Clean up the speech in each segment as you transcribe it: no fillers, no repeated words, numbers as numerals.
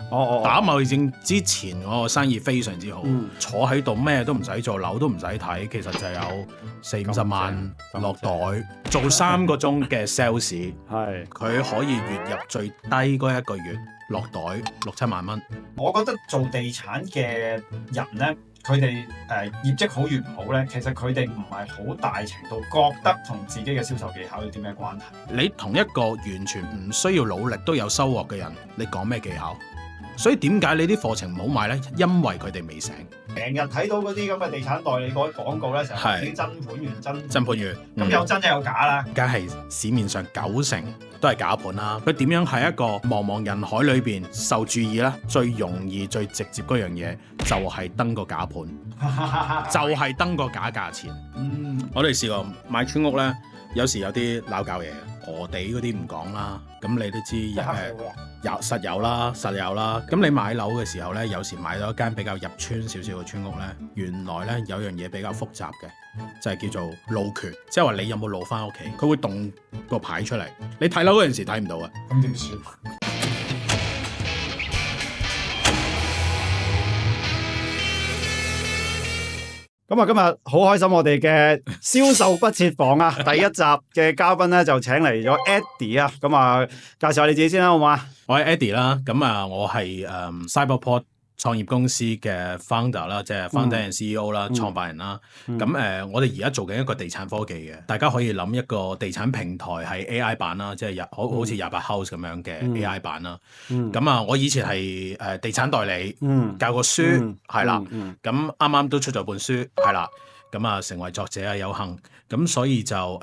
打貿易戰之前嗰個生意非常之好，坐喺度咩都唔使做，樓都唔使睇，其實就有40-50萬落袋，做3個鐘嘅 sales， 佢可以月入最低嗰一個月落袋6-7萬蚊。我覺得做地產嘅人咧，佢哋業績好與唔好咧，其實佢哋唔係好大程度覺得同自己嘅銷售技巧有啲咩關係。你同一個完全唔需要努力都有收穫嘅人，你講咩技巧？所以點解你啲課程唔好賣呢？因為佢哋未醒。成日睇到嗰啲咁嘅地產代理嗰啲廣告咧，成日啲真盤員真盤員，咁有真就有假啦。梗係市面上90%都係假盤啦。佢點樣喺一個茫茫人海裏邊受注意呢？最容易最直接嗰樣嘢就係登個假盤，就係登個假價錢。我哋試過買村屋呢，有時有啲鬧交嘢，鵝地嗰啲唔講啦。咁你都知實有啦。咁你買樓嘅時候呢，有時買到一間比較入村少少嘅村屋呢，原來呢有樣嘢比較複雜嘅，就係叫做路權，即係話你有冇路翻屋企，佢會動個牌出嚟。你睇樓嗰陣時睇唔到啊。咁點算？咁啊，今日好開心，我哋嘅銷售不設防啊！第一集嘅嘉賓咧就請嚟咗 Eddie 啊，咁啊介紹下你自己先啦，好嘛？我係 Eddie 啦，咁啊我係Cyberport 創業公司嘅 founder 啦，即係 founder and CEO 啦，創辦人啦。咁我哋而家做緊一個地產科技嘅，大家可以諗一個地產平台係 AI 版啦，即係好似28 House 咁樣嘅 AI 版啦。咁啊，我以前係地產代理，教過書係啦，咁啱啱都出咗本書係啦，咁啊成為作者啊有幸，咁所以就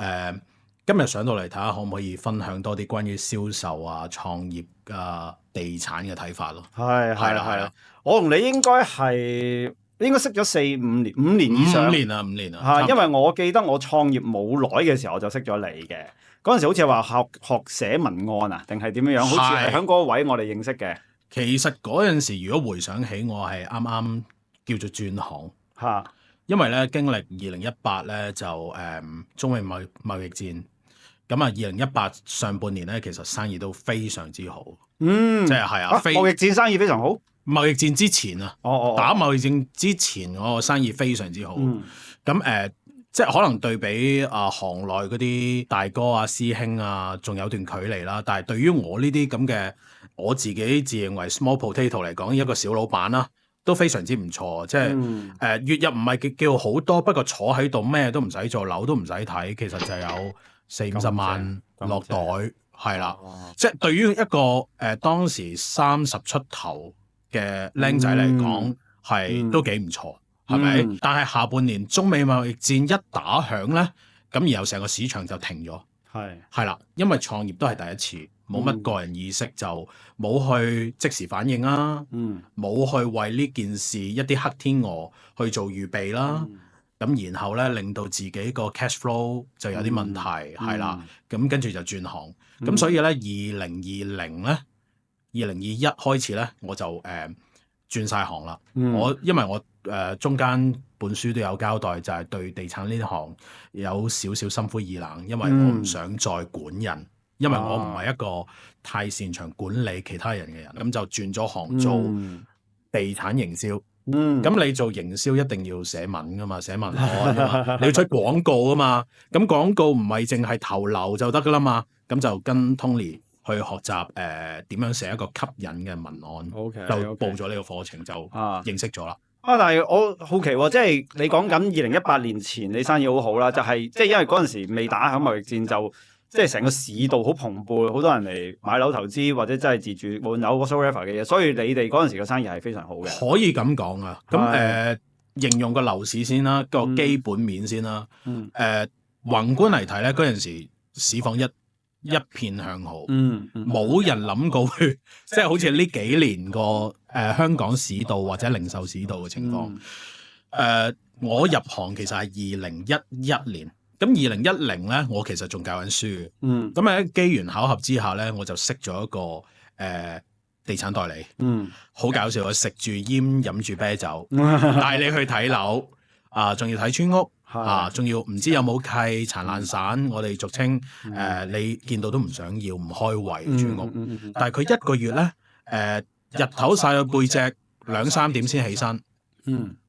今日上到嚟睇下可唔可以分享多啲關於銷售啊、創業啊、地產嘅睇法咯。係啦。我同你應該識咗4-5年，5年以上。5年啊，因為我記得我創業冇耐嘅時候我就識咗你嘅。嗰陣時好似係話學寫文案啊，定係點樣？好似係喺嗰個位我哋認識嘅。其實嗰陣時，如果回想起，我係啱啱叫做轉行因為咧經歷2018咧就中美貿易戰。咁啊，2018上半年咧，其實生意都非常之好，即係貿易戰生意非常好。貿易戰之前啊，打貿易戰之前嗰個生意非常之好。咁即係可能對比行內嗰啲大哥啊、師兄啊，仲有段距離啦。但係對於我呢啲咁嘅，我自己自認為 small potato 嚟講，一個小老闆啦，都非常之唔錯。即係月入唔係叫好多，不過坐喺度咩都唔使做，樓都唔使睇，其實就有40-50萬落袋，係啦。即係對於一個當時30出頭嘅僆仔嚟講，係都幾唔錯，係咪？但係下半年中美貿易戰一打響咧，咁然後成個市場就停咗，係啦，因為創業都係第一次，冇乜個人意識，就冇去即時反應啦，冇去為呢件事一啲黑天鵝去做預備啦。咁然後咧，令到自己個 cash flow 就有啲問題，係啦。咁跟住就轉行。咁所以咧，2020咧，2021開始咧，我就轉晒行啦。因為我中間本書都有交代，就係對地產呢行有少少心灰意冷，因為我唔想再管人，因為我唔係一個太擅長管理其他人嘅人，咁就轉咗行做地產營銷。咁你做營銷一定要寫文噶嘛，寫文案噶嘛，你要出廣告噶嘛，咁廣告唔係淨係投流就得噶啦嘛，咁就跟 Tony 去學習點樣寫一個吸引嘅文案，就報咗呢個課程就認識咗啦。但係我好奇喎，即係你講緊2018年前你生意好好啦，就係即係因為嗰陣時未打響貿易戰，就即係成個市道好蓬勃，好多人嚟買樓投資或者真係自住換樓 whatsoever 嘅嘢，所以你哋嗰陣時嘅生意係非常好嘅。可以咁講啊，咁形容個樓市先啦，個基本面先啦。宏觀嚟睇咧，嗰陣時市況一片向好，冇人諗過會即係好似呢幾年個香港市道或者零售市道嘅情況。我入行其實係2011年。咁2010咧，我其實仲教緊書嘅。咁喺機緣巧合之下咧，我就識咗一個地產代理。好搞笑啊！食住煙飲住啤酒，帶你去睇樓仲要睇村屋仲要唔知有冇契殘爛散。我哋俗稱你見到都唔想要，唔開胃村屋。但係佢一個月咧日頭曬到背脊2-3點先起身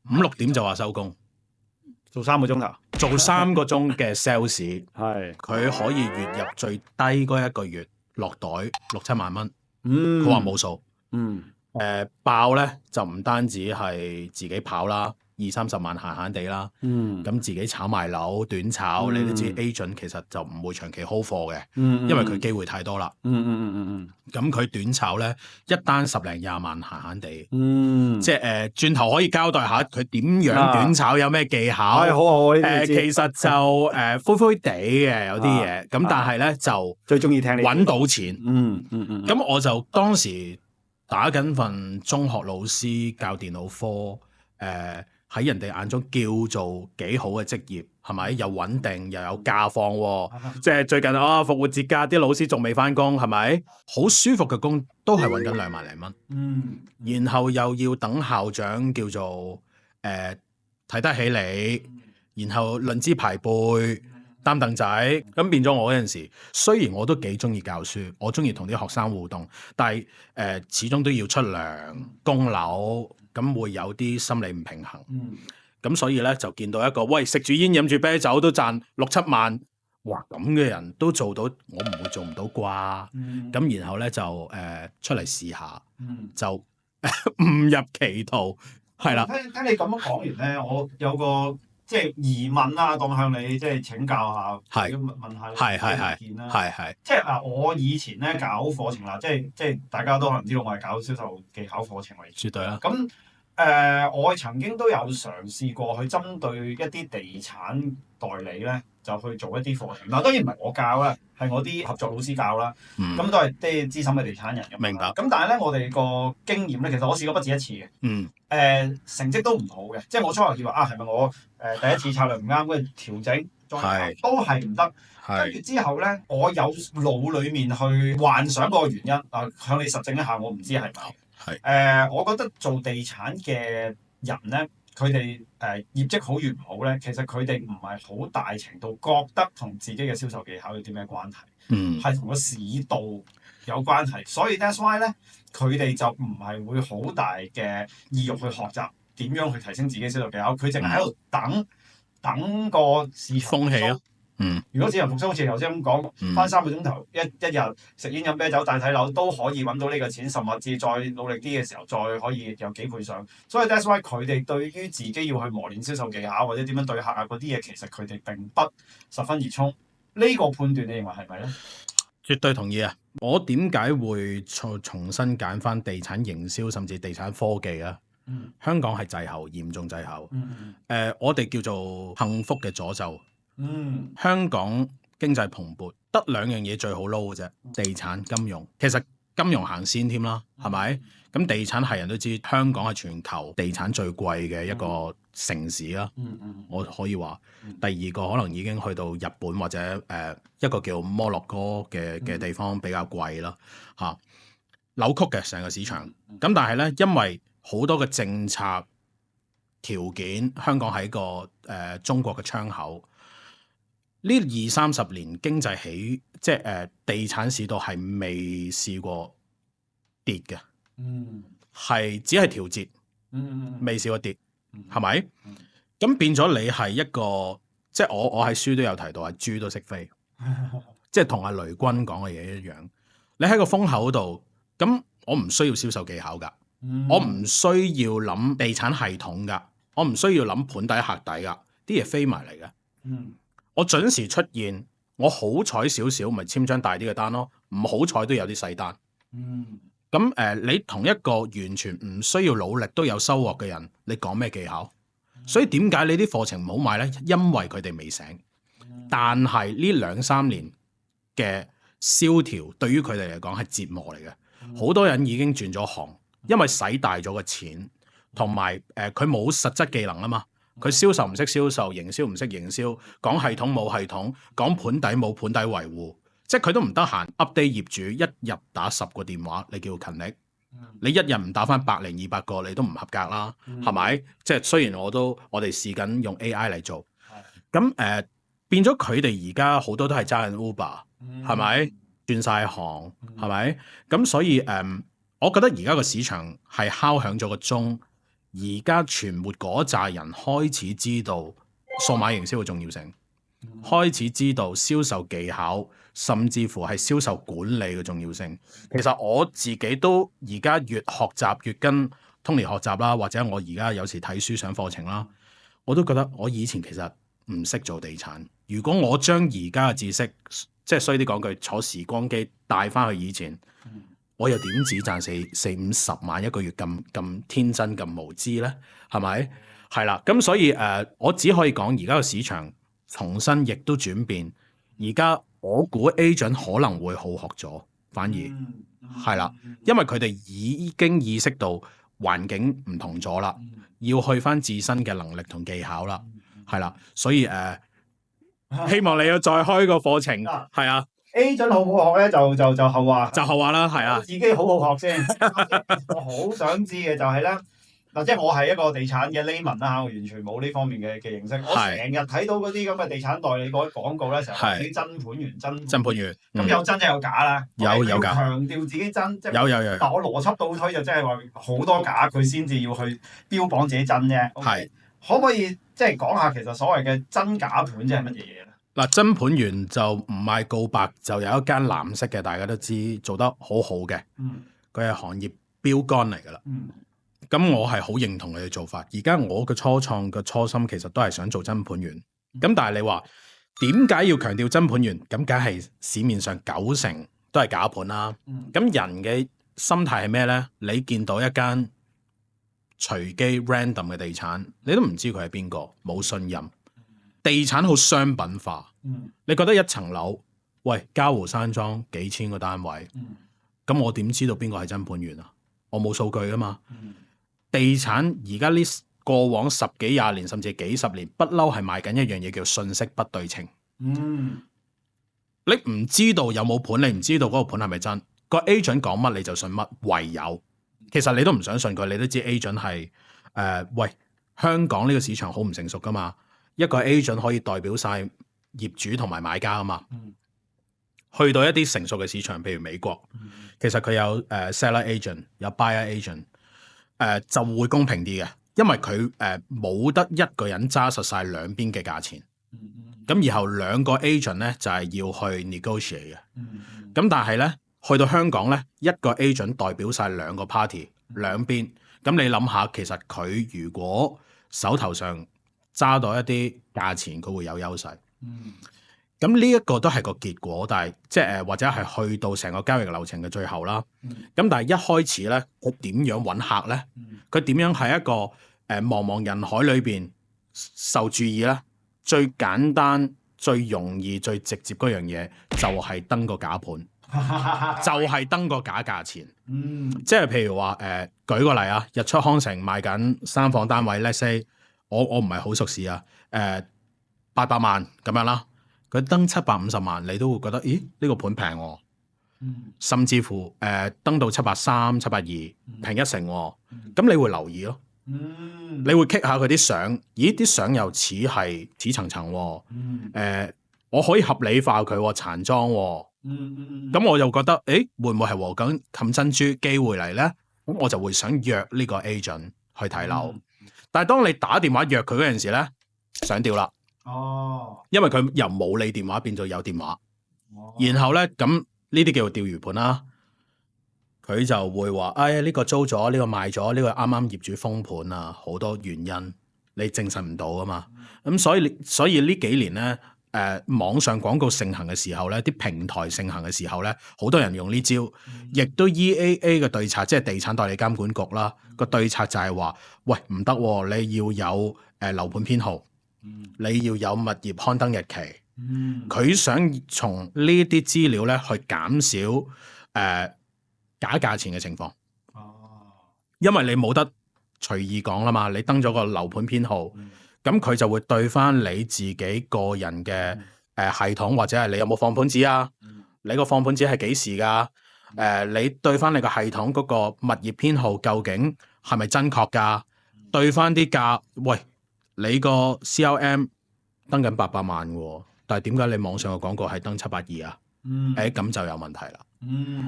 ，5-6點就話收工，做3個鐘頭，做3個鐘嘅 sales， 係佢可以月入最低嗰一個月落袋6-7萬蚊，佢話冇數，爆咧就唔單止係自己跑啦。20-30萬閒閒地啦，咁自己炒賣樓短炒，你都知 agent 其實就唔會長期 hold 貨嘅，因為佢機會太多啦。咁佢短炒咧，一單10零20萬閒閒地，即係轉頭可以交代下佢點樣短炒，有咩技巧。好其實就灰灰地嘅有啲嘢，咁但係咧就最中意聽你揾到錢。咁我就當時打緊份中學老師教電腦科，喺人哋眼中叫做幾好嘅職業，係咪？又穩定又有假放喎，即係最近復活節假啲老師仲未返工，係咪？好舒服嘅工都係揾緊2萬零蚊，然後又要等校長叫做睇得起你，然後論資排輩擔凳仔，咁變咗我嗰陣時，雖然我都幾中意教書，我中意同啲學生互動，但係始終都要出糧供樓。咁會有啲心理唔平衡，咁所以咧就見到一個喂食住煙飲住啤酒都賺6-7萬，哇咁嘅人都做到，我唔會做唔到啩？咁然後咧就出嚟試下，就誤入歧途，係啦。聽你咁樣講完咧，我有個即係疑問啦，當向你即係請教下，問下你意見啦。係即係我以前咧搞課程啦，即係大家都可能知道我係搞銷售技巧課程為主。絕對啦。咁我曾經都有嘗試過去針對一啲地產代理咧，就去做一啲課程。嗱，當然唔係我教啦，係我啲合作老師教啦。咁都係啲資深嘅地產人咁。明白。咁但係咧，我哋個經驗咧，其實我試過不止一次嘅。成績都唔好嘅，即係我初頭以為係咪我第一次策略唔啱，跟住調整再都係唔得。跟住之後咧，我有腦裡面去幻想個原因向你實證一下，我唔知係咪。我覺得做地產嘅人咧，佢哋業績好與唔好咧，其實佢哋唔係好大程度覺得同自己嘅銷售技巧有啲咩關係，係同個市道有關係。所以 that's why 咧，佢哋就唔係會好大嘅意欲去學習點樣去提升自己銷售技巧，佢淨係喺度等個市場風氣啊。如果市場復甦，好似頭先咁講，返3個鐘頭一日食煙飲啤酒帶睇樓都可以揾到呢個錢，甚至再努力啲嘅時候，再可以有幾倍上。所以 that's why 佢哋對於自己要去磨練銷售技巧或者點樣對客嗰啲嘢，其實佢哋並不十分熱衷。呢個判斷你認為係咪咧？絕對同意啊！我點解會重新揀返地產營銷甚至地產科技啊？香港係滯後，嚴重滯後。我哋叫做幸福嘅詛咒。香港經濟蓬勃，得2樣嘢最好撈嘅啫，地產、金融。其實金融行先添啦，係咪？咁地產係人都知，香港係全球地產最貴嘅一個城市啦。我可以話，第二個可能已經去到日本或者一個叫摩洛哥嘅地方比較貴啦。扭曲嘅成個市場。咁但係咧，因為好多嘅政策條件，香港係一個中國嘅窗口。呢20-30年經濟起，即係地產市道係未試過跌嘅，係只係調節，未試過跌，係咪？咁變咗你係一個，即係我喺書都有提到，係豬都識飛，即係同阿雷軍講嘅嘢一樣。你喺個風口度，咁我唔需要銷售技巧㗎，我唔需要諗地產系統㗎，我唔需要諗盤底客底㗎，啲嘢飛埋嚟嘅。我準時出現，我好彩少少，咪簽張大啲嘅單咯。唔好彩都有啲細單。咁你同一個完全唔需要努力都有收穫嘅人，你講咩技巧？所以點解你啲課程唔好賣呢？因為佢哋未醒。但係呢2-3年嘅蕭條，對於佢哋嚟講係折磨嚟嘅。好多人已經轉咗行，因為使大咗個錢，同埋佢冇實質技能啊嘛。佢銷售唔識銷售，營銷唔識營銷，講系統冇系統，講盤底冇盤底維護，即係佢都唔得閒 update 業主，一日打10個電話，你叫勤力？你一日唔打返100-200個，你都唔合格啦，係咪？即係雖然我哋試緊用 AI 嚟做，咁變咗佢哋而家好多都係揸緊 Uber，係咪？轉晒行，係咪？咁所以我覺得而家個市場係敲響咗個鐘，而家傳媒嗰扎人開始知道數碼營銷嘅重要性，開始知道銷售技巧，甚至乎係銷售管理嘅重要性。其實我自己都而家越學習越跟 Tony 學習啦，或者我而家有時睇書上課程啦，我都覺得我以前其實唔識做地產。如果我將而家嘅知識，即係衰啲講句，坐時光機帶翻去以前，我又點止賺四五十萬一個月咁天真咁無知呢？係咪？係啦，咁所以我只可以講而家個市場重新亦都轉變。而家我估 agent 可能會好學咗，反而係啦，因為佢哋已經意識到環境唔同咗啦，要去翻自身嘅能力同技巧啦，係啦，所以希望你要再開個課程，係啊。agent 好唔好學咧？就後話，就後話啦，係啊。自己好好學先。我好想知嘅就係咧，嗱，即係我係一個地產嘅 layman 啦，我完全冇呢方面嘅認識。我成日睇到嗰啲咁嘅地產代理嗰啲廣告咧，成日話自己真盤員、真盤員，咁有真就有假啦。有假。強調自己真，即係有。但我邏輯倒推就即係話好多假，佢先至要去標榜自己真啫。係。可唔可以即係講下其實所謂嘅真假盤即係乜嘢嘢咧？嗱，真盤員就唔賣告白，就有一間藍色嘅，大家都知做得好好嘅。佢係行業標杆嚟㗎啦。咁我係好認同佢嘅做法。而家我嘅初創嘅初心其實都係想做真盤員。咁但係你話點解要強調真盤員？咁梗係市面上90%都係假盤啦。咁人嘅心態係咩呢？你見到一間隨機 random 嘅地產，你都唔知佢係邊個，冇信任。地產好商品化，你覺得一層樓，喂，嘉湖山莊幾千個單位，咁我點知道邊個係真盤員啊？我冇數據㗎嘛。地產而家呢過往10幾20年甚至幾十年，不嬲係賣緊一樣嘢叫信息不對稱。你唔知道有冇盤，你唔知道嗰個盤係咪真，個 agent 講乜你就信乜，唯有其實你都唔想信佢，你都知 agent 係喂，香港呢個市場好唔成熟㗎嘛。一個 agent 可以代表晒業主同埋買家啊嘛。去到一啲成熟嘅市場，譬如美國，其實佢有seller agent， 有 buyer agent，就會公平啲嘅，因為佢冇得一個人揸實晒兩邊嘅價錢。咁然後兩個 agent 咧就係要去 negotiate 嘅。咁但係咧去到香港咧，一個 agent 代表晒兩個 party 兩邊。咁你諗下，其實佢如果手頭上揸到一啲價錢，佢會有優勢。咁呢一個都係個結果，但係即係或者係去到成個交易流程嘅最後啦。咁但係一開始咧，佢點樣揾客咧？佢點樣喺一個茫茫人海裏邊受注意咧？最簡單、最容易、最直接嗰樣嘢就係登個假盤，就係登個假價錢。即係譬如話舉個例啊，日出康城賣緊3房單位 ，let's say 我唔係好熟視啊，800萬咁樣啦，佢登750萬，你都會覺得，咦呢個盤平喎，甚至乎登到730、720，平一成喎，咁你會留意咯，你會 kick 下佢啲相，咦啲相又似層層喎，我可以合理化佢殘裝喎，咁我就覺得，會唔會係和緊冚珍珠機會嚟咧？咁我就會想約呢個 agent 去睇樓。但係當你打電話約佢嗰陣時咧，上吊啦。因為佢由冇你電話變做有電話。然後咧，咁呢啲叫做釣魚盤啦。佢就會話，呢個租咗，呢個賣咗，呢個啱啱業主封盤啊，好多原因你證實唔到啊嘛。咁所以呢幾年咧，網上廣告盛行嘅時候咧，啲平台盛行嘅時候咧，好多人用呢招，亦都 EAA 嘅對策，即係地產代理監管局啦，個對策就係話，喂唔得，你要有樓盤編號，你要有物業刊登日期，佢想從呢啲資料咧去減少假價錢嘅情況。因為你冇得隨意講啦嘛，你登咗個樓盤編號。咁佢就會對翻你自己個人嘅系統，或者係你有冇放盤紙啊？你個放盤紙係幾時㗎？你對翻你個系統嗰個物業編號究竟係咪真確㗎？對翻啲價，喂，你個 CRM 登緊800萬喎，但係點解你網上嘅廣告係登720啊？咁就有問題啦。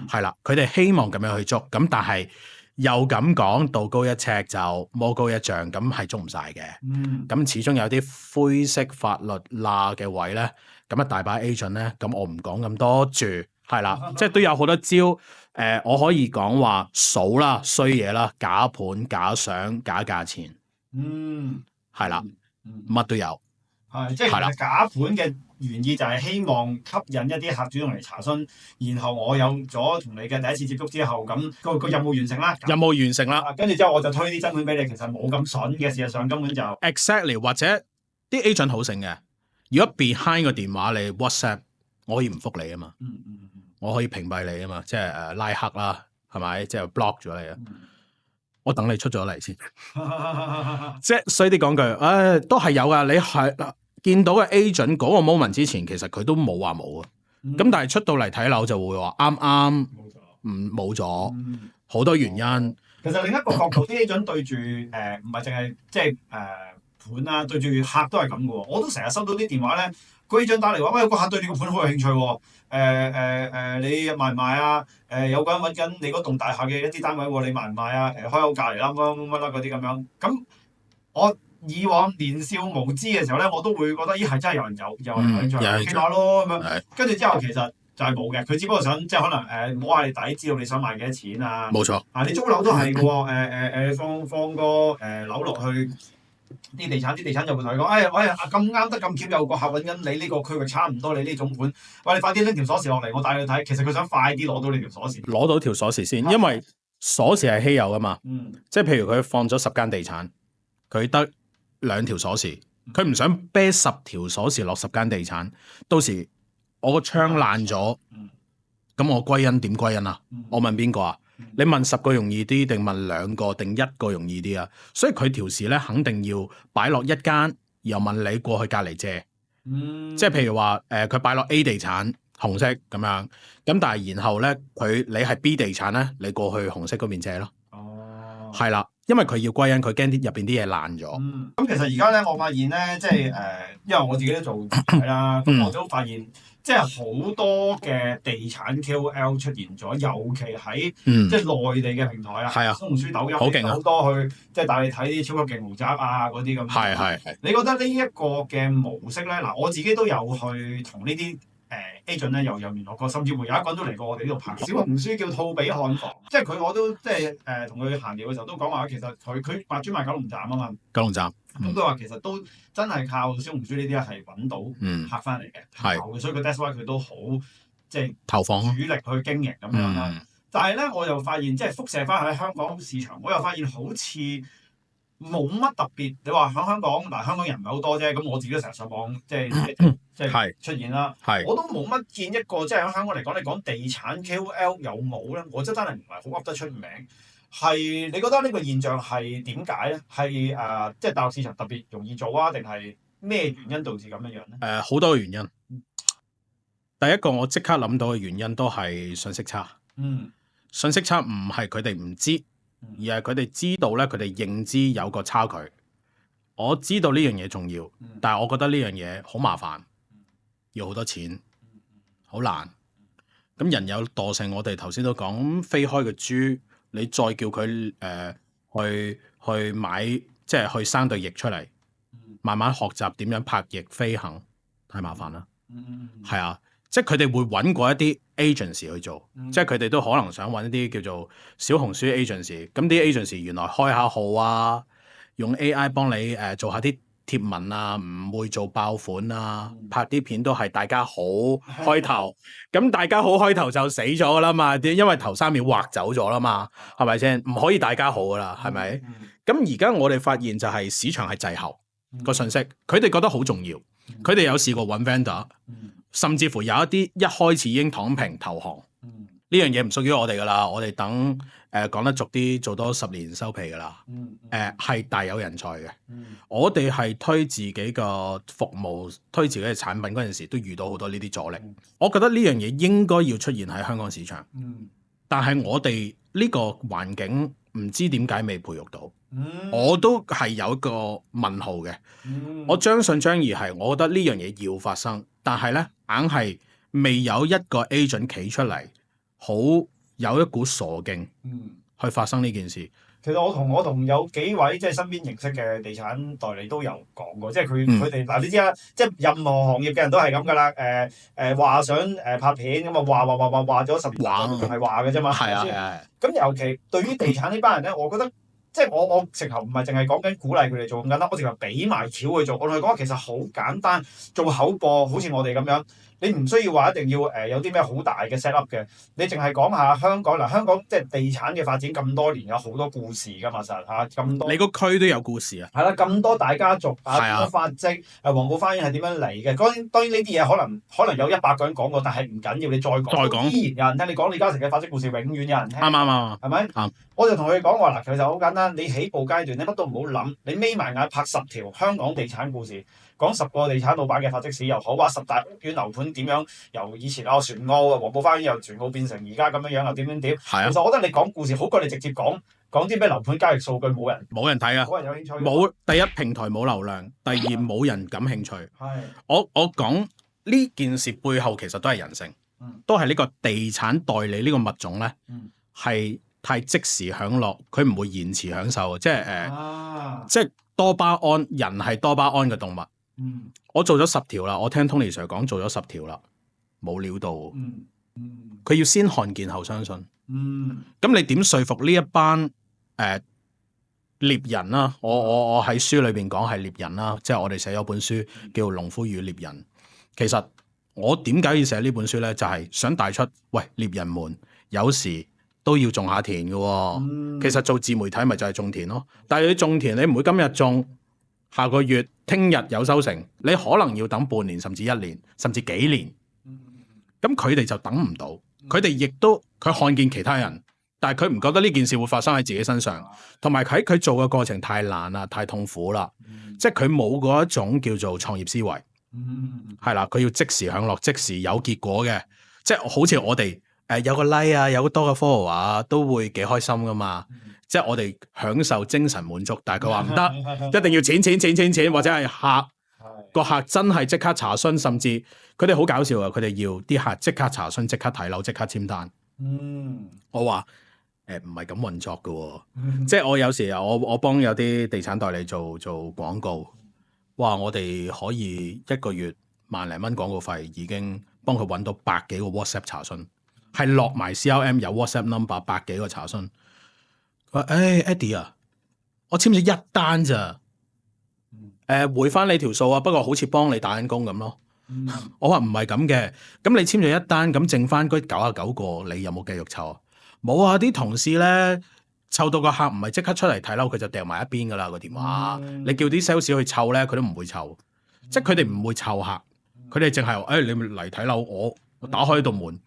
係啦，佢哋希望咁樣去捉，咁但係又咁講道高一尺就魔高一丈，咁係捉唔晒嘅。咁始終有啲灰色法律罅嘅位咧，咁啊大把 agent 咧，咁我唔講咁多住，係啦，即係都有好多招。我可以講話數啦，衰嘢啦，假盤、假相、假價錢，係啦，乜都有。即係假盤嘅原意就係希望吸引一啲客主動嚟查詢，然後我有咗同你嘅第一次接觸之後，咁個任務完成啦。任務完成啦，跟住之後我就推啲真盤俾你，其實冇咁筍嘅，事實上根本就 exactly 或者啲 agent 好醒嘅，如果 behind 個電話你 WhatsApp，我可以唔覆你啊嘛，我可以屏蔽你啊嘛，即係拉黑啦，係咪？即係 block 咗你啊。我等你出咗嚟先，即係衰啲講句，都係有噶。你係見到嘅 agent 嗰個 moment 之前，其實佢都冇話冇啊。咁但係出到嚟睇樓就會話啱冇咗，好多原因。其實另一個角度，啲 agent 對住唔係淨係即係盤啊，對住客都係咁嘅喎。我都成日收到啲電話咧，個 agent 打嚟話，喂，有個客對你個盤好有興趣喎。你賣唔賣啊？有個人揾緊你嗰棟大廈嘅一啲單位喎，你賣唔賣啊？開口價嚟啦，乜啦嗰啲咁樣。咁我以往年少無知嘅時候咧，我都會覺得咦係真係有人興趣傾下咯咁樣。跟住之後其實就係冇嘅，佢只不過想即係可能摸下你底，知道你想賣幾多錢啊。冇錯。你租樓都係嘅喎，放個樓落去。啲地產就會同你講，咁啱得咁巧有個客揾緊你呢個區域差唔多你呢種盤，喂，你快啲拎條鎖匙落嚟，我帶你去睇。其實佢想快啲攞到你條鎖匙，攞到條鎖匙先，因為鎖匙係稀有噶嘛。即係譬如佢放咗10間地產，佢得2條鎖匙，佢唔想啤10條鎖匙落10間地產，到時我個窗爛咗，咁我歸因點歸因啊？我問邊個啊？你問10個容易啲，定問2個，定1個容易啲啊？所以佢條匙咧，肯定要擺落一間，然後問你過去隔離借。即係譬如話，佢擺落 A 地產紅色咁樣，咁但係然後咧，你係 B 地產咧，你過去紅色嗰邊借咯。係啦，因為佢要歸因，佢驚入邊啲嘢爛咗。咁其實而家咧，我發現咧，即係因為我自己都做媒啦，咁我都發現。即係好多嘅地產 KOL 出現咗，尤其喺即係內地嘅平台啊，小紅書、抖音好勁好多去即係帶你睇啲超級勁豪宅啊嗰啲咁。係。你覺得呢一個嘅模式咧？嗱，我自己都有去同呢啲agent 咧有聯絡過，甚至乎有一個人都嚟過我哋呢度拍小紅書叫套比看房，即係我都即係同佢閒聊嘅時候都講話，其實佢專賣九龍站啊嘛。九龍站。咁佢話其實都真係靠小紅書呢啲係揾到客翻嚟嘅，所以佢 that's why 佢都好即係投放主力去經營咁樣啦。但係咧，我又發現即係輻射翻喺香港市場，我又發現好似冇乜特別。你話喺香港嗱，香港人唔係好多啫。咁我自己都成日上網即係出現啦。我都冇乜見一個即係喺香港嚟講，你講地產 KOL 有冇咧？我真係唔係好噏得出名。係，你覺得呢個現象係點解咧？係即係大陸市場特別容易做啊，定係咩原因導致咁樣樣咧？好多原因。第一個我即刻諗到嘅原因都係信息差。信息差唔係佢哋唔知，而係佢哋知道咧，佢哋認知有個差距。我知道呢樣嘢重要，但係我覺得呢樣嘢好麻煩，要好多錢，好難。咁人有惰性，我哋頭先都講飛開嘅豬。你再叫佢去買，即係去生對翼出嚟，慢慢學習點樣拍翼飛行，太麻煩啦。係啊，即係佢哋會揾過一啲 agency 去做，即係佢哋都可能想揾一啲叫做小紅書 agency。咁啲 agency 原來開下號啊，用 AI 幫你做下啲貼文啊，唔會做爆款啊，拍啲片都係大家好開頭，咁大家好開頭就死咗㗎啦嘛，因為頭3秒劃走咗啦嘛，係咪先？唔可以大家好㗎啦，係咪？咁而家我哋發現就係市場係滯後個信息，佢哋覺得好重要，佢哋有試過揾 vendor，甚至乎有一啲一開始已經躺平投降，呢樣嘢唔屬於我哋㗎啦，我哋等講得俗啲，做多10年收皮㗎啦。係大有人在嘅。我哋係推自己個服務、推自己嘅產品嗰陣時，都遇到好多呢啲阻力。我覺得呢樣嘢應該要出現喺香港市場，但係我哋呢個環境唔知點解未培育到。我都係有一個問號嘅。我將信將疑係，我覺得呢樣嘢要發生，但係咧硬係未有一個 agent 企出嚟好有一股傻勁去發生呢件事。其實我同有幾位即係身邊認識嘅地產代理都有講過，即係佢哋嗱，你知啦，即係任何行業嘅人都係咁噶啦。話想拍片咁啊，話咗10年仲係話嘅啫嘛。係啊。咁尤其對於地產呢班人咧，我覺得即係我直頭唔係淨係講緊鼓勵佢哋做咁簡單，我直頭俾埋橋去做。我同佢講其實好簡單，做口播好似我哋咁樣。你唔需要話一定要有啲咩好大嘅 set up 嘅，你淨係講下香港嗱，香港即係地產嘅發展咁多年，有好多故事㗎嘛，實嚇咁多。你個區都有故事啊？係啦，咁多大家族啊，點樣發跡？黃埔花園係點樣嚟嘅？當然呢啲嘢可能有100個人講過，但係唔緊要，你再講依然有人聽。你講李嘉誠嘅發跡故事，永遠有人聽。啱，係咪？啱。我就同佢講話嗱，其實好簡單，你起步階段你乜都唔好諗，你眯埋眼拍10條香港地產故事。講10個地產老闆嘅發跡史又好，話10大屋苑樓盤點樣由以前船澳黃埔花園由船澳變成而家咁樣又點？其實我覺得你講故事好過你直接講啲咩樓盤交易數據，冇人睇啊，冇人有興趣。冇第一平台冇流量，第二冇人感興趣。我講呢件事背後其實都係人性，都係呢個地產代理呢個物種咧，係太即時享樂，佢唔會延遲享受，即係多巴胺，人係多巴胺嘅動物。我做咗10條啦，我聽 Tony Sir 講做咗10條啦，冇料到。佢要先看見後相信。咁你點說服呢一班獵人啦？我喺書裏邊講係獵人啦，即係我哋寫咗本書叫《農夫與獵人》。其實我點解要寫呢本書咧？就係想帶出，喂，獵人們有時都要種下田嘅。其實做自媒體咪就係種田咯。但係你種田，你唔會今日種，下個月、聽日有收成，你可能要等半年，甚至1年，甚至幾年。咁佢哋就等唔到，佢哋亦都佢看見其他人，但係佢唔覺得呢件事會發生喺自己身上，同埋喺佢做嘅過程太難啦，太痛苦啦，即係佢冇嗰一種叫做創業思維。係啦，佢要即時享樂，即時有結果嘅，即係好似我哋有個 like 啊，有個多嘅 follow 啊，都會幾開心噶嘛。即係我哋享受精神滿足，但係佢話唔得，一定要錢，或者係個客真係即刻查詢，甚至佢哋好搞笑啊！佢哋要啲客即刻查詢、即刻睇樓、即刻簽單。我話唔係咁運作嘅，即係我有時我幫有啲地產代理做廣告，哇！我哋可以一個月萬零蚊廣告費，已經幫佢揾到100幾個 WhatsApp 查詢，係落埋 CRM 有 WhatsApp number 100幾個查詢。佢話Eddie 啊，我簽咗1單咋？回翻你條數啊，不過好似幫你打緊工咁咯。我話唔係咁嘅，咁你簽咗1單，咁剩翻嗰99個，你有冇繼續湊啊？冇啊，啲同事咧湊到個客唔係即刻出嚟睇樓，佢就掉埋一邊噶啦個電話。你叫啲 sales 去湊咧，佢都唔會湊，即係佢哋唔會湊客，佢哋淨係你嚟睇樓，我打開道門，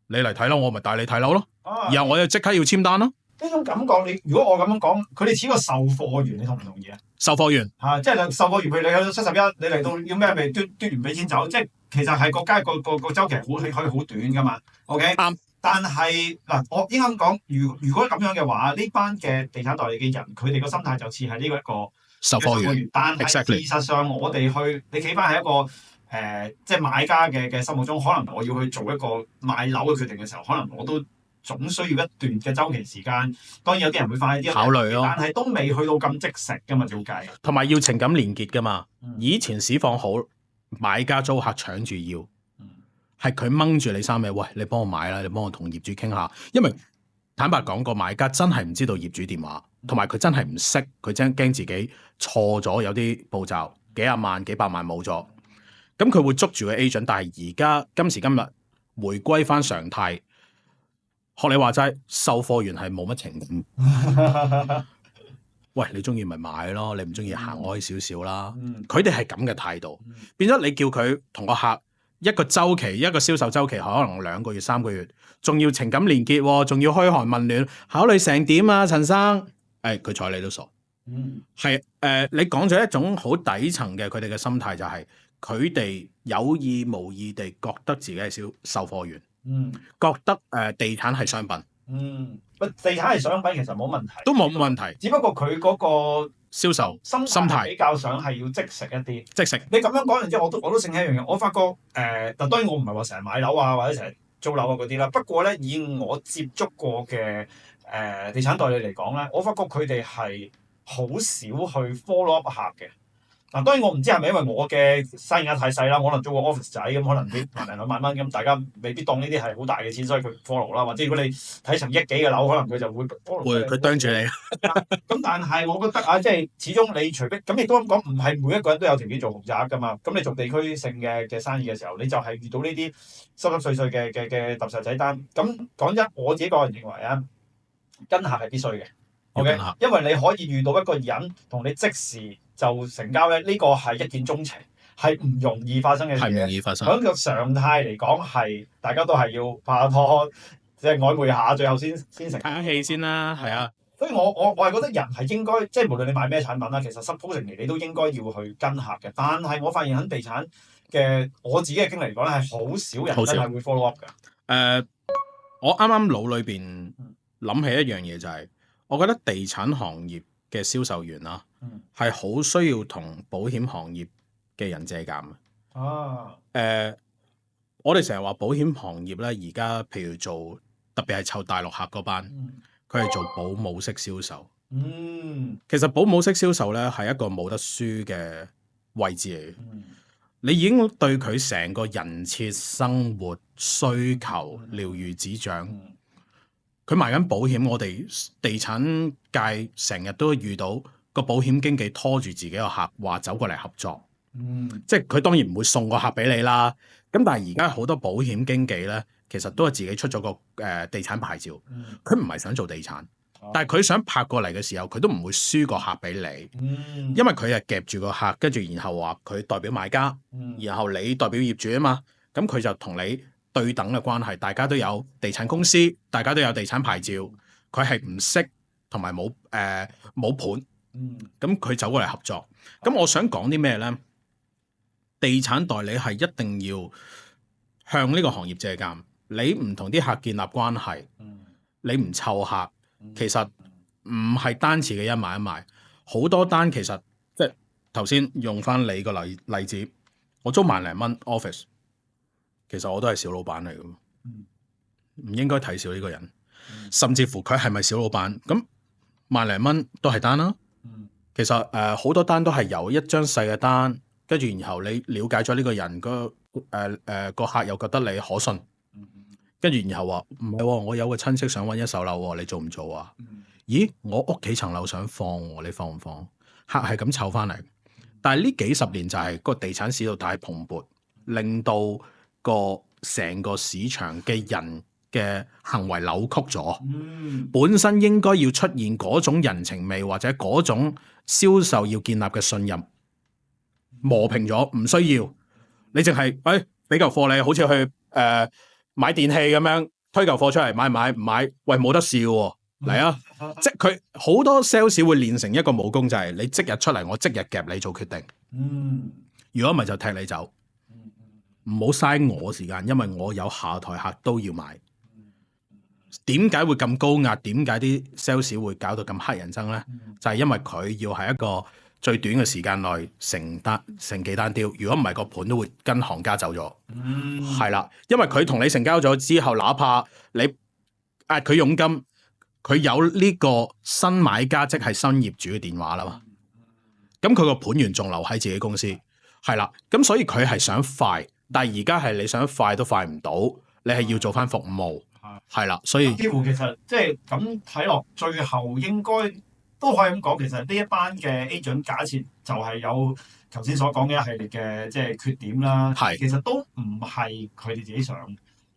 你嚟睇樓，我咪帶你睇樓咯。然後我就即刻要簽單咯。呢種感覺，如果我咁樣講，佢哋似個售貨員，你同唔同意啊？售貨員即係售貨員，譬如你去到71，你嚟到要咩咪嘟完俾錢走，即係其實係個週期可以好短噶嘛。OK，啱。但係嗱，我應該咁講，如果咁樣嘅話，呢班嘅地產代理嘅人，佢哋個心態就似係呢個一個售貨員。但係事實上，我哋你企翻喺一個即係買家嘅心目中，可能我要去做一個買樓嘅決定嘅時候，可能我都總需要一段嘅週期時間。當然有啲人會快啲考慮咯，但係都未去到咁即食噶嘛，照計。同埋要情感連結噶嘛。以前市況好，買家租客搶住要，係佢掹住你衫尾，喂，你幫我買啦，你幫我同業主傾下。因為坦白講，個買家真係唔知道業主電話，同埋佢真係唔識，佢真驚自己錯咗，有啲步驟幾廿萬、幾百萬冇咗，咁佢會捉住個 agent。但係而家今時今日回歸翻常態。學你話齋，售貨員係冇乜情感。喂，你中意咪買咯，你唔中意行開少少啦。佢哋係咁嘅態度，變咗你叫佢同個客一個週期，一個銷售週期，可能2個月、3個月，仲要情感連結，仲要噓寒問暖，考慮成點啊，陳生？佢睬你都傻。係你講咗一種好底層嘅佢哋嘅心態，就係佢哋有意無意地覺得自己係售貨員。覺得地產係商品。地產係商品其實冇問題，都冇問題。只不過佢嗰個銷售心態比較想係要即食一啲。即食。你咁樣講完之後，我都醒起一樣嘢。我發覺嗱，當然我唔係話成日買樓啊，或者成日租樓啊嗰啲啦。不過咧，以我接觸過嘅地產代理嚟講咧，我發覺佢哋係好少去 follow up 客嘅。嗱，當然我唔知係咪因為我嘅生意額太細啦，可能租個 office 仔咁，可能啲萬零兩萬蚊咁，大家未必當呢啲係好大嘅錢，所以佢 follow 啦。或者如果你睇成億幾嘅樓，可能佢就會 follow。會佢啄住你。咁但係我覺得啊，即係始終你除非咁，亦都咁講，唔係每一個人都有條件做豪宅㗎嘛。咁你做地區性嘅生意嘅時候，你就係遇到呢啲濕濕碎碎嘅揼石仔單。咁講真，我自己個人認為啊，跟客係必須嘅。OK，因為你可以遇到一個人同你即時就成交咧，呢個係一見鐘情，係唔容易發生嘅事。係唔容易發生。響個常態嚟講，係大家都係要拍下拖，即係曖昧下，最後先成。睇下戲先啦，係啊。所以我係覺得人係應該，即係無論你買咩產品啦，其實 supposing 你都應該要去跟客嘅。但係我發現喺地產嘅我自己嘅經歷嚟講咧，係好少人真係會 follow up 㗎。我啱啱腦裏邊諗起一樣嘢就係，我覺得地產行業嘅銷售員啦，係好需要同保險行業嘅人借鑑嘅。我哋成日話保險行業咧，而家譬如做特別係湊大陸客嗰班，佢係做保姆式銷售。其實保姆式銷售咧係一個冇得輸嘅位置嚟嘅。你已經對佢成個人設、生活需求了如指掌。佢賣緊保險，我哋地產界成日都遇到個保險經紀拖住自己個客話走過嚟合作，即係佢當然唔會送個客俾你啦。咁但係而家好多保險經紀咧，其實都係自己出咗個地產牌照，佢唔係想做地產，但係佢想拍過嚟嘅時候，佢都唔會輸個客俾你，因為佢係夾住個客，跟住然後話佢代表買家，然後你代表業主啊嘛，咁佢就同你對等嘅關係，大家都有地產公司，大家都有地產牌照，佢係唔識同埋冇盤，咁佢走過嚟合作。咁我想講啲咩呢？地產代理係一定要向呢個行業借鑑。你唔同啲客建立關係，你唔湊客，其實唔係單次嘅一買一賣，好多單其實即係頭先用翻你個例子，我租萬零蚊 office。其實我都係小老闆嚟嘅，唔應該睇小呢個人，甚至乎佢係咪小老闆咁萬零蚊都係單啦。其實好多單都係由一張細嘅單，跟住然後你了解咗呢個人個客又覺得你可信，跟住然後話唔係，我有個親戚想揾一手樓，你做唔做啊？咦，我屋企層樓想放，你放唔放？客係咁湊翻嚟，但係呢幾十年就係個地產市道太蓬勃，令到個成個市場嘅人嘅行為扭曲咗，本身應該要出現嗰種人情味或者嗰種銷售要建立嘅信任磨平咗，唔需要你淨係俾嚿貨你，好似去買電器咁樣推嚿貨出嚟，買唔買？唔買，喂冇得笑喎，嚟啊！即係佢好多 sales 會練成一個武功，就係你即日出嚟，我即日夾你做決定。如果唔係就踢你走。唔好嘥我時間，因為我有下台客都要買。點解會咁高壓？點解啲 sales 會搞到咁乞人憎呢？就係因為佢要喺一個最短嘅時間內成幾單雕。如果唔係，個盤都會跟行家走咗。係啦，因為佢同你成交咗之後，哪怕你壓佢佣金，佢有呢個新買家即係新業主嘅電話啦嘛。咁佢個盤源仲留喺自己公司，係啦。咁所以佢係想快。但係而家係你想快都快唔到，你係要做翻服務，係啦，所以幾乎其實即係咁睇落，最後應該都可以咁講，其實呢一班嘅 agent 假設就係有頭先所講嘅一系列嘅即係缺點啦，其實都唔係佢哋自己想，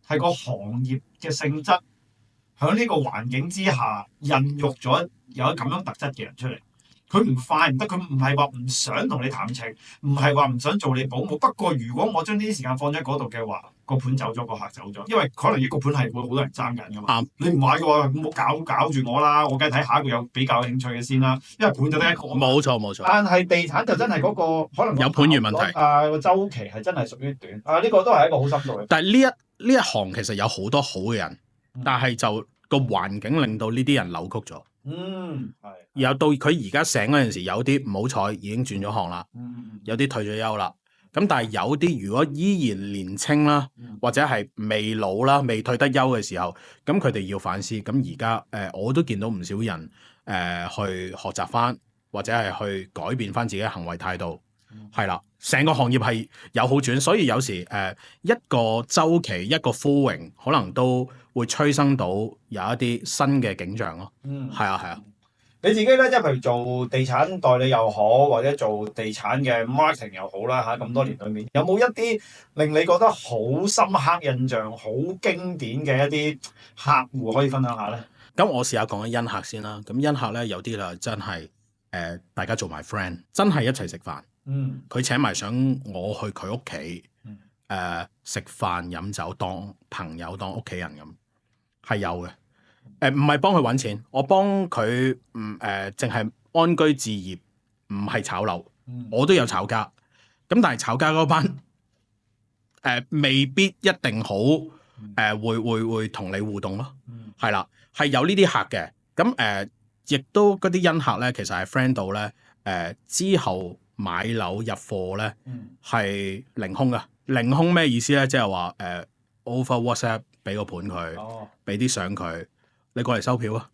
係個行業嘅性質喺呢個環境之下孕育咗有咁樣特質嘅人出嚟。佢唔快唔得，佢唔係話唔想同你談情，唔係話唔想做你保姆。不過如果我將呢啲時間放喺嗰度嘅話，個盤走咗，個客走咗，因為可能呢個盤係會好多人爭緊噶嘛。你唔買嘅話，唔好搞住我啦，我梗係睇下一個有比較興趣嘅先啦。因為盤就得一個。冇錯。但係地產就真係嗰個可能有盤源問題。個週期係真係屬於短。呢個都係一個好深度嘅。但係呢一行其實有好多好嘅人，但係就個環境令到呢啲人扭曲咗。然後到佢而家醒嗰陣時，有啲唔好彩已經轉咗行啦，有啲退咗休啦，咁但係有啲如果依然年青啦，或者係未老啦、未退得休嘅時候，咁佢哋要反思。咁而家我都見到唔少人去學習翻，或者係去改變翻自己嘅行為態度。係啦，成個行業係有好轉，所以有時一個週期一個枯榮，可能都會催生到有一啲新嘅景象咯。係啊。你自己咧，即係譬如做地產代理又好，或者做地產嘅 marketing 又好啦嚇，咁多年裏面，有冇一啲令你覺得好深刻印象、好經典嘅一啲客戶可以分享下咧？咁我試下講緊恩客先啦。咁恩客咧有啲啦，真係大家做埋 friend， 真係一齊食飯。佢請埋想我去佢屋企食飯飲酒，當朋友當屋企人咁，係有嘅。唔係幫佢揾錢，我幫佢淨係安居置業，唔係炒樓。我都有炒家，咁但係炒家嗰班未必一定好會同你互動咯。係啦，係有呢啲客嘅。咁亦都嗰啲恩客咧，其實係 friend 到咧之後買樓入貨咧係零空噶。零空咩意思咧？即係話over WhatsApp 俾個盤佢，俾啲相佢。你過嚟收票啊，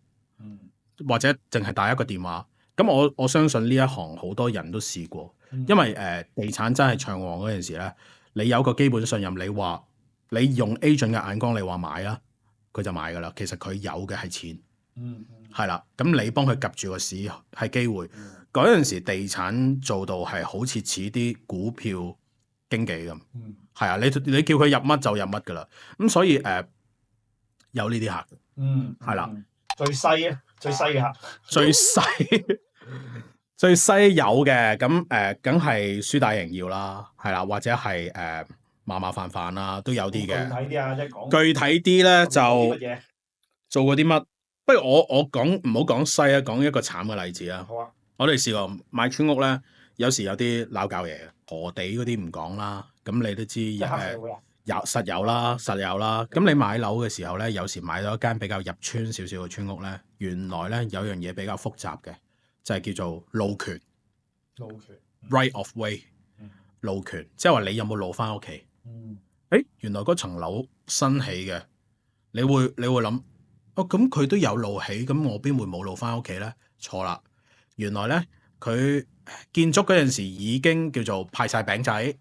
或者淨係打一個電話。咁我相信呢一行好多人都試過，因為地產真係暢旺嗰陣時咧，你有個基本信任，你話你用 agent 嘅眼光，你話買啦，佢就買噶啦。其實佢有嘅係錢，係啦。咁你幫佢夾住個市係機會。嗰陣時地產做到係好似啲股票經紀咁，係啊。你叫佢入乜就入乜噶啦。咁所以有呢啲客。係啦，最西嘅客，最西有嘅。咁梗係輸打贏要啦，係啦，或者係麻煩啦，都有啲嘅。具體啲啊，即係講具體啲咧就做過啲乜？不如我講唔好講西啊，講一個慘嘅例子啊。好啊，我哋試過買村屋咧，有時有啲鬧交嘢，河地嗰啲唔講啦，咁你都知實有啦。咁你買樓嘅時候咧，有時買到一間比較入村少少嘅村屋咧，原來咧有樣嘢比較複雜嘅，就係叫做路權 right of way。路權即係話你有冇路翻屋企？原來嗰層樓新起嘅，你會諗咁佢都有路起，咁我邊會冇路翻屋企咧？錯啦，原來咧佢建築嗰陣時已經叫做派晒餅仔，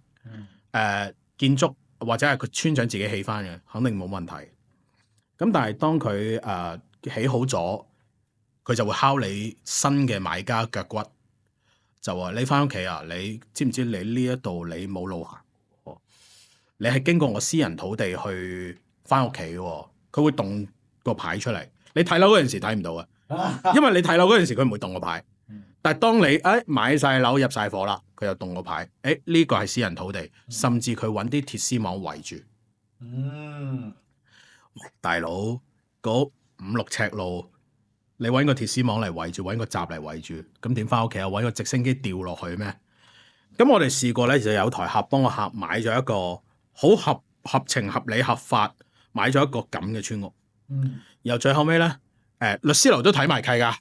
建築。或者係佢村長自己起翻嘅，肯定冇問題。咁但係當佢起好咗，佢就會敲你新嘅買家腳骨，就話你翻屋企啊！你知唔知你呢一度你冇路行？你係經過我私人土地去翻屋企嘅，佢會動個牌出嚟。你睇樓嗰陣時睇唔到嘅，因為你睇樓嗰陣時佢唔會動個牌。但係當你買晒樓入晒伙啦，佢就動個牌，呢個係私人土地，甚至佢揾啲鐵絲網圍住。大佬嗰5-6尺路，你揾個鐵絲網嚟圍住，揾個閘嚟圍住，咁點翻屋企啊？揾個直升機掉落去咩？咁我哋試過咧，就有台客幫個客買咗一個好合情合理合法，買咗一個咁嘅村屋。然後最後尾咧，律師樓都睇埋契噶。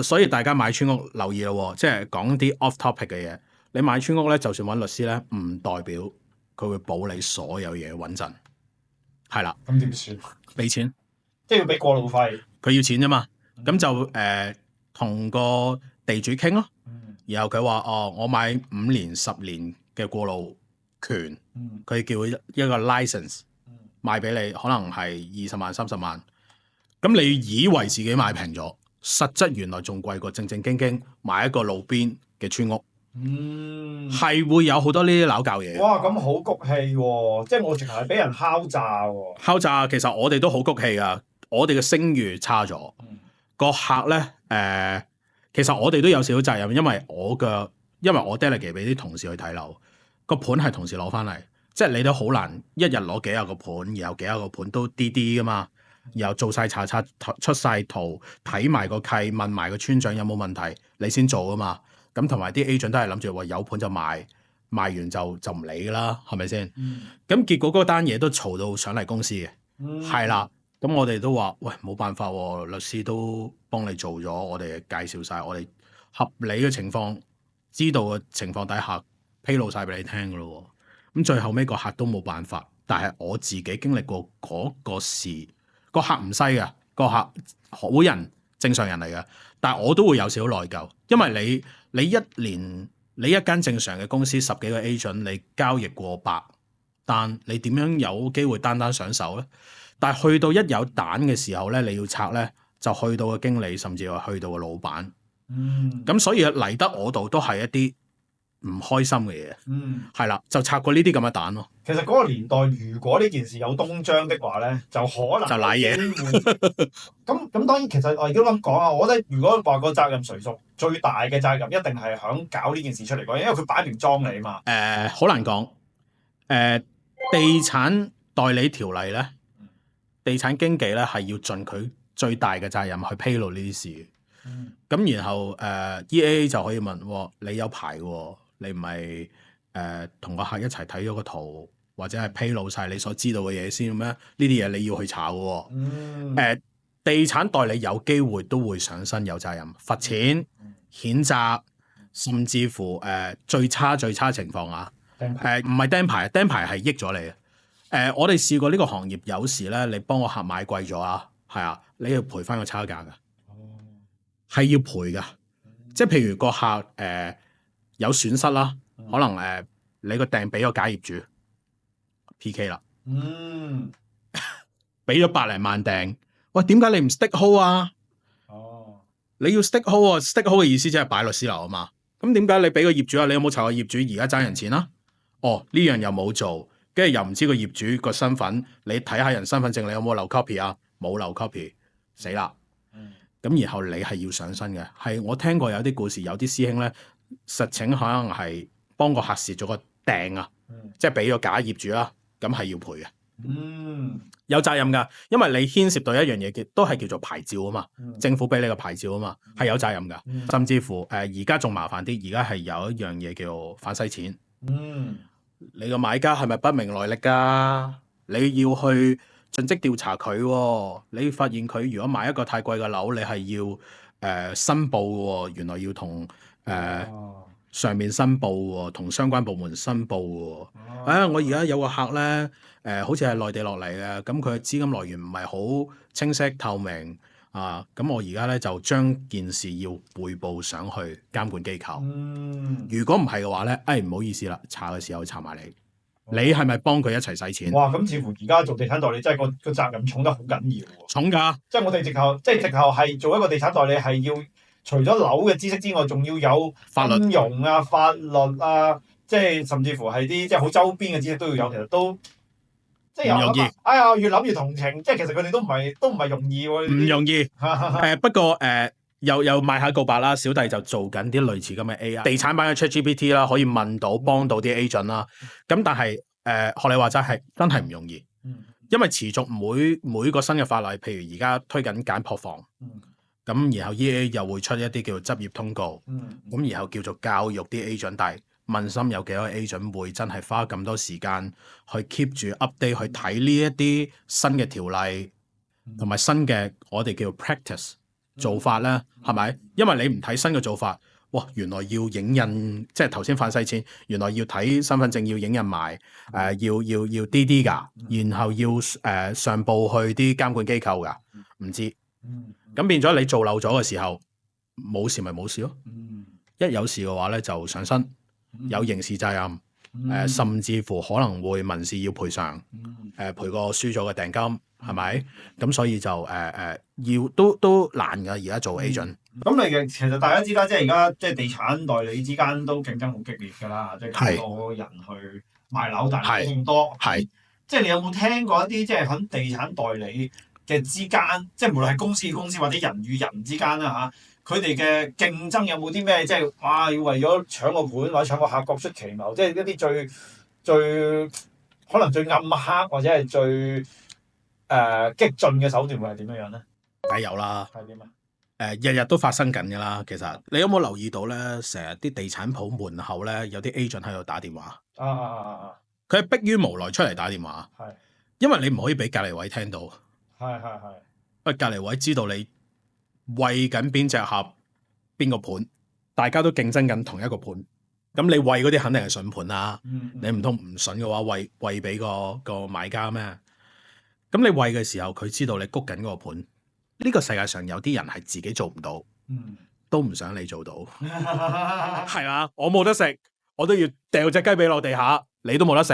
所以大家買村屋留意咯，即係講啲 off topic 嘅嘢。你買村屋咧，就算揾律師咧，唔代表佢會保你所有嘢穩陣。係啦，咁點算？俾錢，即係要俾過路費。佢要錢啫嘛，咁就同個地主傾咯。然後佢話我買5年10年嘅過路權，佢叫一個 license 賣俾你，可能係20萬30萬。咁你以為自己買平咗？實質原來仲貴過正正經經買一個路邊嘅村屋，係會有好多呢啲鬧交嘢。哇！咁好谷氣喎，即係我直頭係俾人敲詐喎。敲詐其實我哋都好谷氣噶，我哋嘅聲譽差咗。個客咧其實我哋都有少少責任，因為我 delegate 俾啲同事去睇樓，個盤係同事攞翻嚟，即係你都好難一日攞幾廿個盤，然後幾廿個盤都啲噶嘛。然後做晒查冊出晒圖，睇埋個契，問埋個村長有冇問題，你先做啊嘛。咁同埋啲 agent 都係諗住話有盤就賣，賣完就唔理噶啦，係咪先？咁結果嗰單嘢都嘈到上嚟公司嘅，係啦。咁我哋都話喂，冇辦法喎，律師都幫你做咗，我哋介紹晒我哋合理嘅情況，知道嘅情況底下披露晒俾你聽噶咯。咁最後尾個客都冇辦法，但係我自己經歷過嗰個事，個客唔西嘅，個客好人正常人嚟嘅，但係我都會有少少內疚，因為你一年你一間正常嘅公司10幾個 agent， 你交易過百單，你點樣有機會單單上手咧？但係去到一有蛋嘅時候咧，你要拆咧，就去到個經理，甚至係去到個老闆。咁所以嚟得我度都係一啲唔開心嘅嘢。係啦，就拆過呢啲咁嘅蛋咯。其實嗰個年代，如果呢件事有東張的話咧，就可能就賴嘢。咁當然，其實我而家咁講啊，我覺得如果話個責任誰屬，最大嘅責任一定係響搞呢件事出嚟嗰，因為佢擺明裝你嘛。好難講。地產代理條例咧，地產經紀咧係要盡佢最大嘅責任去披露呢啲事。咁然後EAA 就可以問，你有牌喎，你唔係同個客一齊睇咗個圖，或者係披露晒你所知道嘅嘢先咩？呢啲嘢你要去查嘅。地產代理有機會都會上身有責任，罰錢、譴責，甚至乎最差情況啊，唔係釘牌，釘牌係益咗你。我哋試過呢個行業，有時咧你幫個客買貴咗啊，係啊，你要賠翻個差價㗎。係要賠㗎，即係譬如個客有損失啦，可能你個訂俾個假業主 PK 啦，俾咗百零萬訂，喂，點解你唔 stick hold 啊？你要 stick hold 啊，stick hold 嘅意思即係擺律師樓啊嘛。咁點解你俾個業主啊？你有冇查個業主而家爭人錢啊？呢樣又冇做，跟住又唔知個業主個身份，你睇下人身份證，你有冇留 copy 啊？冇留 copy， 死啦！咁然後你係要上身嘅，係我聽過有啲故事，有啲師兄咧實情可能係幫個客蝕咗個訂啊，即係俾咗假業主啦，咁係要賠嘅。有責任㗎，因為你牽涉到一樣嘢都係叫做牌照啊嘛，政府俾你個牌照啊嘛，係有責任㗎。甚至乎而家仲麻煩啲，而家係有一樣嘢叫做反洗錢。你個買家係咪不明來歷㗎？你要去盡職調查佢喎，你發現佢如果買一個太貴嘅樓，你係要申報嘅喎，原來要同上面申報喎，同相關部門申報喎。我而家有個客咧，好似係內地落嚟嘅，咁佢嘅資金來源唔係好清晰透明啊，咁我而家咧就將件事要匯報上去監管機構。如果唔係嘅話咧，唔好意思啦，查嘅時候查埋你。你係咪幫佢一齊使錢？哇！咁似乎而家做地產代理真係個責任重得好緊要喎。重㗎，即係我哋直頭係做一個地產代理，係要除咗樓嘅知識之外，仲要有金融啊、法律啊，即係甚至乎係啲即係好周邊嘅知識都要有。其實都即係唔容易。越諗越同情，即係其實佢哋都唔係容易喎。唔容易。不過又賣下告白啦，小弟就做緊啲類似咁嘅 AI 地產版嘅 ChatGPT 啦，可以問到幫到啲 agent 啦。咁但係學你話齋係真係唔容易，因為持續每個新嘅法例，譬如而家推緊簡樸房，咁然後 EA 又會出一啲叫做執業通告，咁然後叫做教育啲 agent，但係問心有幾多 agent 會真係花咁多時間去 keep 住 update 去睇呢一啲新嘅條例同埋新嘅我哋叫做 practice。做法咧，係咪？因為你唔睇新嘅做法，哇！原來要影印，即係頭先反洗錢，原來要睇身份證要影印埋，要 DD 㗎，然後要上報去啲監管機構㗎，唔知。咁變咗你做漏咗嘅時候，冇事咪冇事咯。一有事嘅話咧，就上身，有刑事責任，甚至乎可能會民事要賠償，賠個輸咗嘅訂金。係咪？咁所以就要都難㗎。而家做 agent。咁其實大家知啦，即係而家即係地產代理之間都競爭好激烈㗎啦，即係咁多人去賣樓，但係咁多。即係你有冇聽過一啲即係喺地產代理嘅之間，即係無論係公司與公司或者人與人之間啦嚇，佢哋嘅競爭有冇啲咩？即係哇，要為咗搶個盤或者搶個客各出奇謀，即係一啲最可能最暗黑或者係最激進嘅手段會係點樣咧？梗係有啦。係點啊？日日都發生緊㗎啦。其實你有冇留意到咧？成日啲地產鋪門口咧有啲 agent 喺度打電話。佢係迫於無奈出嚟打電話。因為你唔可以俾隔離位聽到。喂，隔離位知道你為緊邊隻客邊個盤，大家都競爭緊同一個盤。咁你餵嗰啲肯定係筍盤啦。你唔通唔筍嘅話餵俾個買家咩？咁你餵嘅時候，佢知道你谷緊嗰個盤。呢個世界上有啲人係自己做唔到，都唔想你做到。係啊，我冇得食，我都要掉隻雞髀落地下，你都冇得食，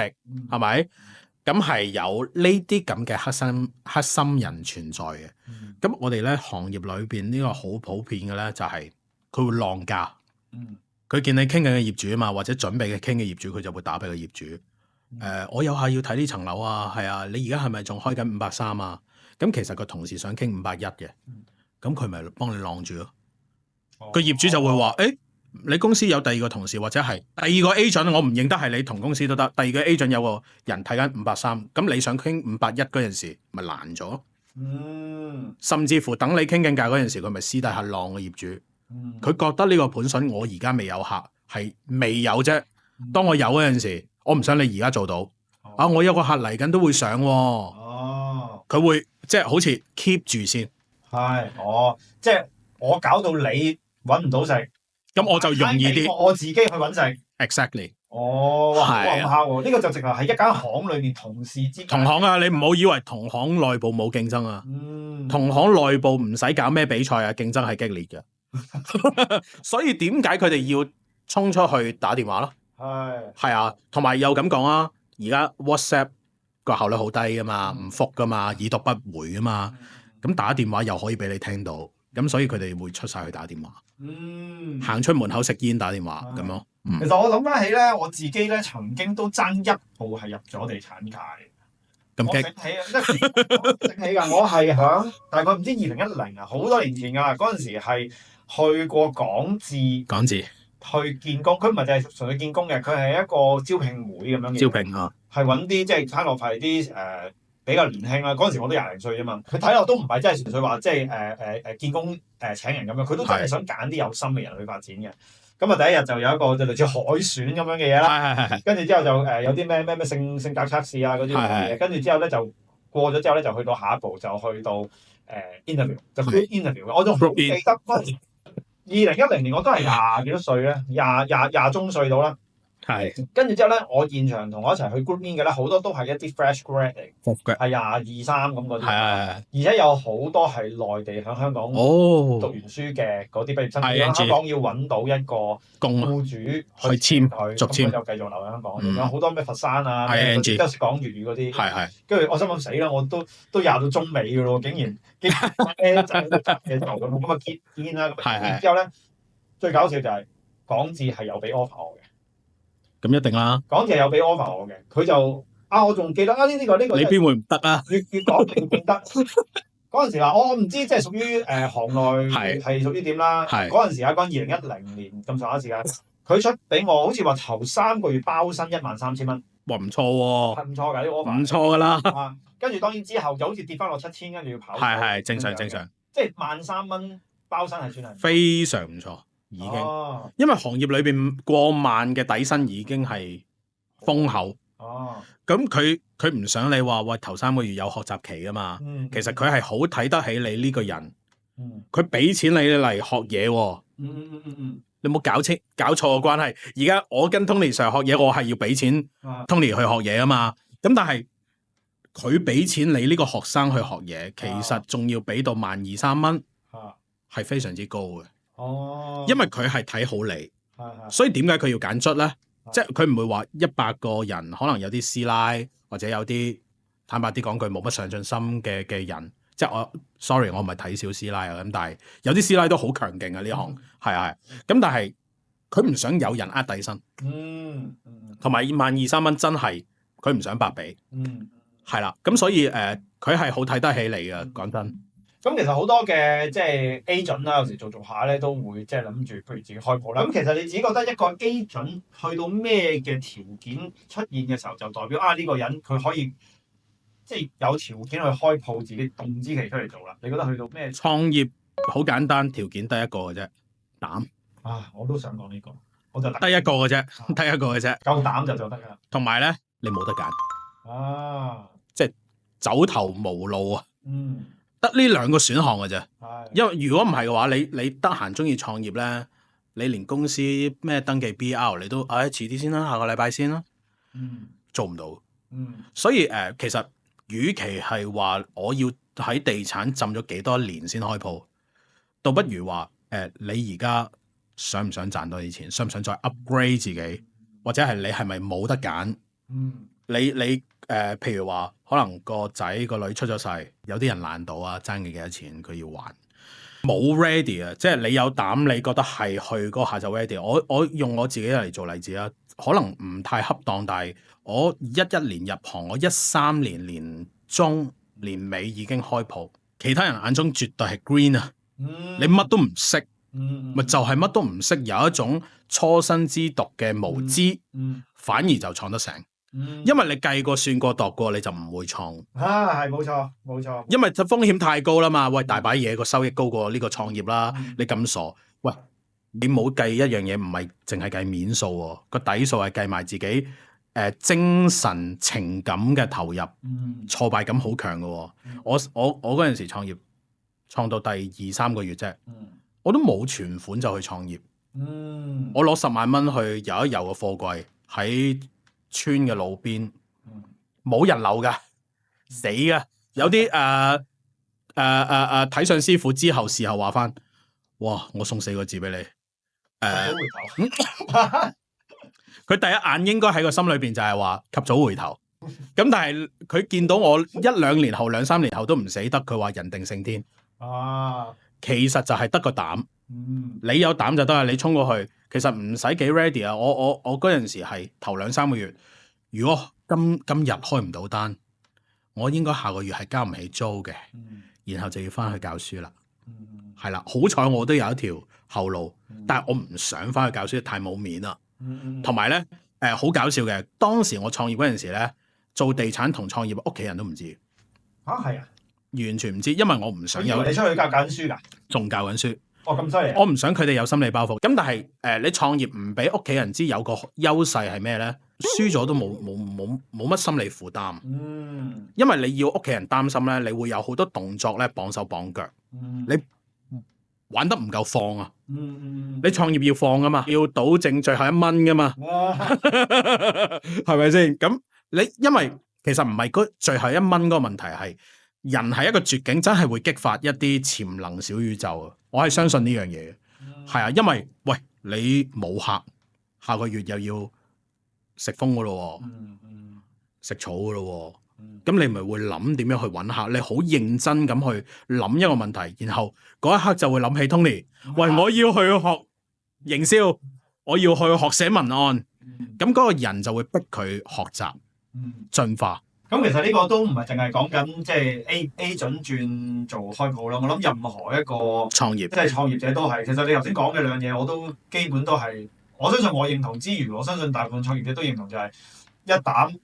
係咪？咁係有呢啲咁嘅黑心人存在嘅。咁我哋咧行業裏邊呢個好普遍嘅咧，就係佢會浪價。佢見你傾緊嘅業主啊嘛，或者準備嘅傾嘅業主，佢就會打俾個業主。我有下要睇呢層樓啊，係啊，你而家係咪仲開緊530啊？咁其實個同事想傾510嘅，咁佢咪幫你晾住咯。個業主就會話：你公司有第二個同事，或者係第二個 agent，我唔認得係你同公司都得。第二個 agent 有個人睇緊530，咁你想傾510嗰陣時，咪難咗。甚至乎等你傾緊價嗰陣時，佢咪私底下晾個業主。佢覺得呢個盤筍我而家未有客，係未有啫。當我有嗰陣時，我唔想你而家做到。我有個客嚟緊都會上喎。佢會即係好似 keep 住先。係，即係我搞到你揾唔到食，咁我就容易啲。我自己去揾食。Exactly。係啊，呢個就直頭係一間行裏面同事之間。同行啊，你唔好以為同行內部冇競爭啊。同行內部唔使搞咩比賽啊，競爭係激烈嘅。所以點解佢哋要衝出去打電話咯？係啊，同埋又咁講啊，而家 WhatsApp 個效率好低噶嘛，唔覆噶嘛，已讀不回噶嘛。咁打電話又可以俾你聽到，咁所以佢哋會出晒去打電話。行出門口食煙打電話咁咯。其實我諗翻起咧，我自己咧曾經都爭一步係入咗地產界嘅。咁激？醒起㗎，我係響大概唔知2010啊，好多年前㗎。嗰陣時係去過港置去見工，佢唔係淨係純粹見工嘅，佢係一個招聘會咁樣嘅。招聘啊，係揾啲即係睇落係啲比較年輕啦。嗰陣時我都20零歲啫嘛，佢睇落都唔係真係純粹話即係見工請人咁樣，佢都真係想揀啲有心嘅人去發展嘅。咁啊，第一日就有一個就類似海選咁樣嘅嘢啦，跟住之後就有啲咩性格測試啊嗰啲咁嘅嘢，跟住之後咧就過咗之後咧就去到下一步就去到interview，就 group interview。我仲好記得2010年我都係廿幾多歲咧，廿中歲到啦。跟住之後咧，我現場同我一齊去 group in 嘅咧，好多都係一啲 fresh grad 嚟，係22、23咁嗰啲。而且有好多係內地喺香港讀完書嘅嗰啲畢業生，香港要揾到一個僱主去簽佢，咁佢就繼續留喺香港。有好多咩佛山啊，都係講粵語嗰啲。跟住我心諗死啦，我都廿到中尾嘅咯，竟然就嘅做咁啊結煙啦。然之後咧，最搞笑就係港置係有俾 offer 我嘅。咁一定啦，港置有俾 offer 我嘅，佢就我仲記得呢個，你邊會唔得啊？越講越唔得。嗰陣時話我唔知即係屬於行內係屬於點啦。嗰陣時講2010年咁上下時間，佢出俾我好似話頭3個月包薪13000蚊。哇，唔錯喎，係唔錯㗎啲 offer，唔錯㗎啦。跟住當然之後就好似跌翻落7000，跟住要跑。係正常，即係13000蚊包薪係算係非常唔錯。已經，因為行業裏邊過萬嘅底薪已經係豐厚。咁佢唔想你話喂頭3個月有學習期㗎嘛。其實佢係好睇得起你呢個人。佢俾錢你嚟學嘢喎。你冇搞錯嘅關係。而家我跟 Tony Sir 學嘢，我係要俾錢 Tony 去學嘢啊嘛。咁但係佢俾錢你呢個學生去學嘢，其實仲要俾到12000、3蚊，係非常之高嘅。因為佢係睇好你，所以點解佢要揀卒咧？即係佢唔會話100個人，可能有啲師奶或者有啲坦白啲講句冇乜上進心嘅人，即係我 sorry 我唔係睇小師奶啊，咁但係有啲師奶都好強勁啊呢行，係咁但係佢唔想有人呃底薪，同埋12000、3蚊真係佢唔想白俾，係啦，咁所以佢係好睇得起你嘅，講真。咁其實好多嘅即係 agent 啦，有時做下咧都會即係諗住，不如自己開鋪啦。咁其實你自己覺得一個 agent 去到咩嘅條件出現嘅時候，就代表呢個人佢可以即係有條件去開鋪，自己動之期出嚟做啦。你覺得去到咩？創業好簡單，條件得一個嘅啫，膽。我都想講呢個，我就得一個嘅啫，得一個嘅啫，夠膽就得㗎啦。同埋咧，你冇得揀。即係走投無路啊。得呢2個選項嘅啫，因為如果唔係嘅話，你得閒中意創業咧，你連公司咩登記 BR 你都遲啲先啦，下個禮拜先啦，做唔到。所以其實與其係話我要喺地產浸咗幾多年先開鋪，倒不如話你而家想唔想賺多啲錢，想唔想再 upgrade 自己，或者係你係咪冇得揀？你譬如話可能個仔個女出咗世，有啲人爛賭啊，爭幾多錢佢要還。冇 ready 啊，即係你有膽，你覺得係去嗰下就 ready。我用我自己嚟做例子啦，可能唔太恰當，但係我11年入行，我13年年中年尾已經開鋪，其他人眼中絕對係 green 啊！你乜都唔識，咪就係乜都唔識，有一種初生之犢嘅無知，反而就創得成。因為你計過算過度過，你就唔會創。係冇錯冇錯。因為就風險太高啦嘛，喂，大把嘢個收益高過呢個創業啦。你咁傻，喂，你冇計一樣嘢，唔係淨係計面數喎，個底數係計埋自己精神情感嘅投入，挫敗感好強嘅喎。我嗰陣時創業，創到第2-3個月啫，我都冇存款就去創業。我攞10萬蚊去遊一遊個貨櫃喺村嘅路邊，冇人流噶，死噶。有啲睇相師傅之後事後話翻，哇！我送4個字俾你，佢第一眼應該喺個心裏邊就係話及早回頭。咁但係佢見到我1-2年後、2-3年後都唔死得，佢話人定勝天。其實就係得個膽。你有膽就得啦，你衝過去，其實唔使幾 ready 啊！我嗰陣時係頭2-3個月，如果今日開唔到單，我應該下個月係交唔起租嘅，然後就要翻去教書啦。係啦，好彩我都有一條後路，但係我唔想翻去教書，太冇面啦。同埋咧，好搞笑嘅，當時我創業嗰陣時咧，做地產同創業屋企人都唔知。係啊，完全唔知，因為我唔想有。你出去教緊書㗎？仲教緊書。咁犀利！我唔想佢哋有心理包袱。咁但係你創業唔俾屋企人知，有個優勢係咩咧？輸咗都冇乜心理負擔。因為你要屋企人擔心咧，你會有好多動作咧綁手綁腳。你玩得唔夠放啊！你創業要放㗎嘛，要保證最後1蚊㗎嘛，係咪先？咁你因為其實唔係嗰最後1蚊嗰個問題，係人係一個絕境，真係會激發一啲潛能小宇宙啊！我係相信呢樣嘢嘅，係啊，因為喂你冇客，下個月又要食風噶咯，食草噶咯，咁你咪會諗點樣去揾客？你好認真咁去諗一個問題，然後嗰一刻就會諗起 Tony，喂，我要去學營銷，我要去學寫文案，咁嗰個人就會逼佢學習進化。咁其實呢個都唔係淨係講緊即係 A 準轉做開鋪啦，我諗任何一個創業即係創業者都係。其實你頭先講嘅兩嘢，我都基本都係我相信我認同之餘，我相信大部分創業者都認同，就係一膽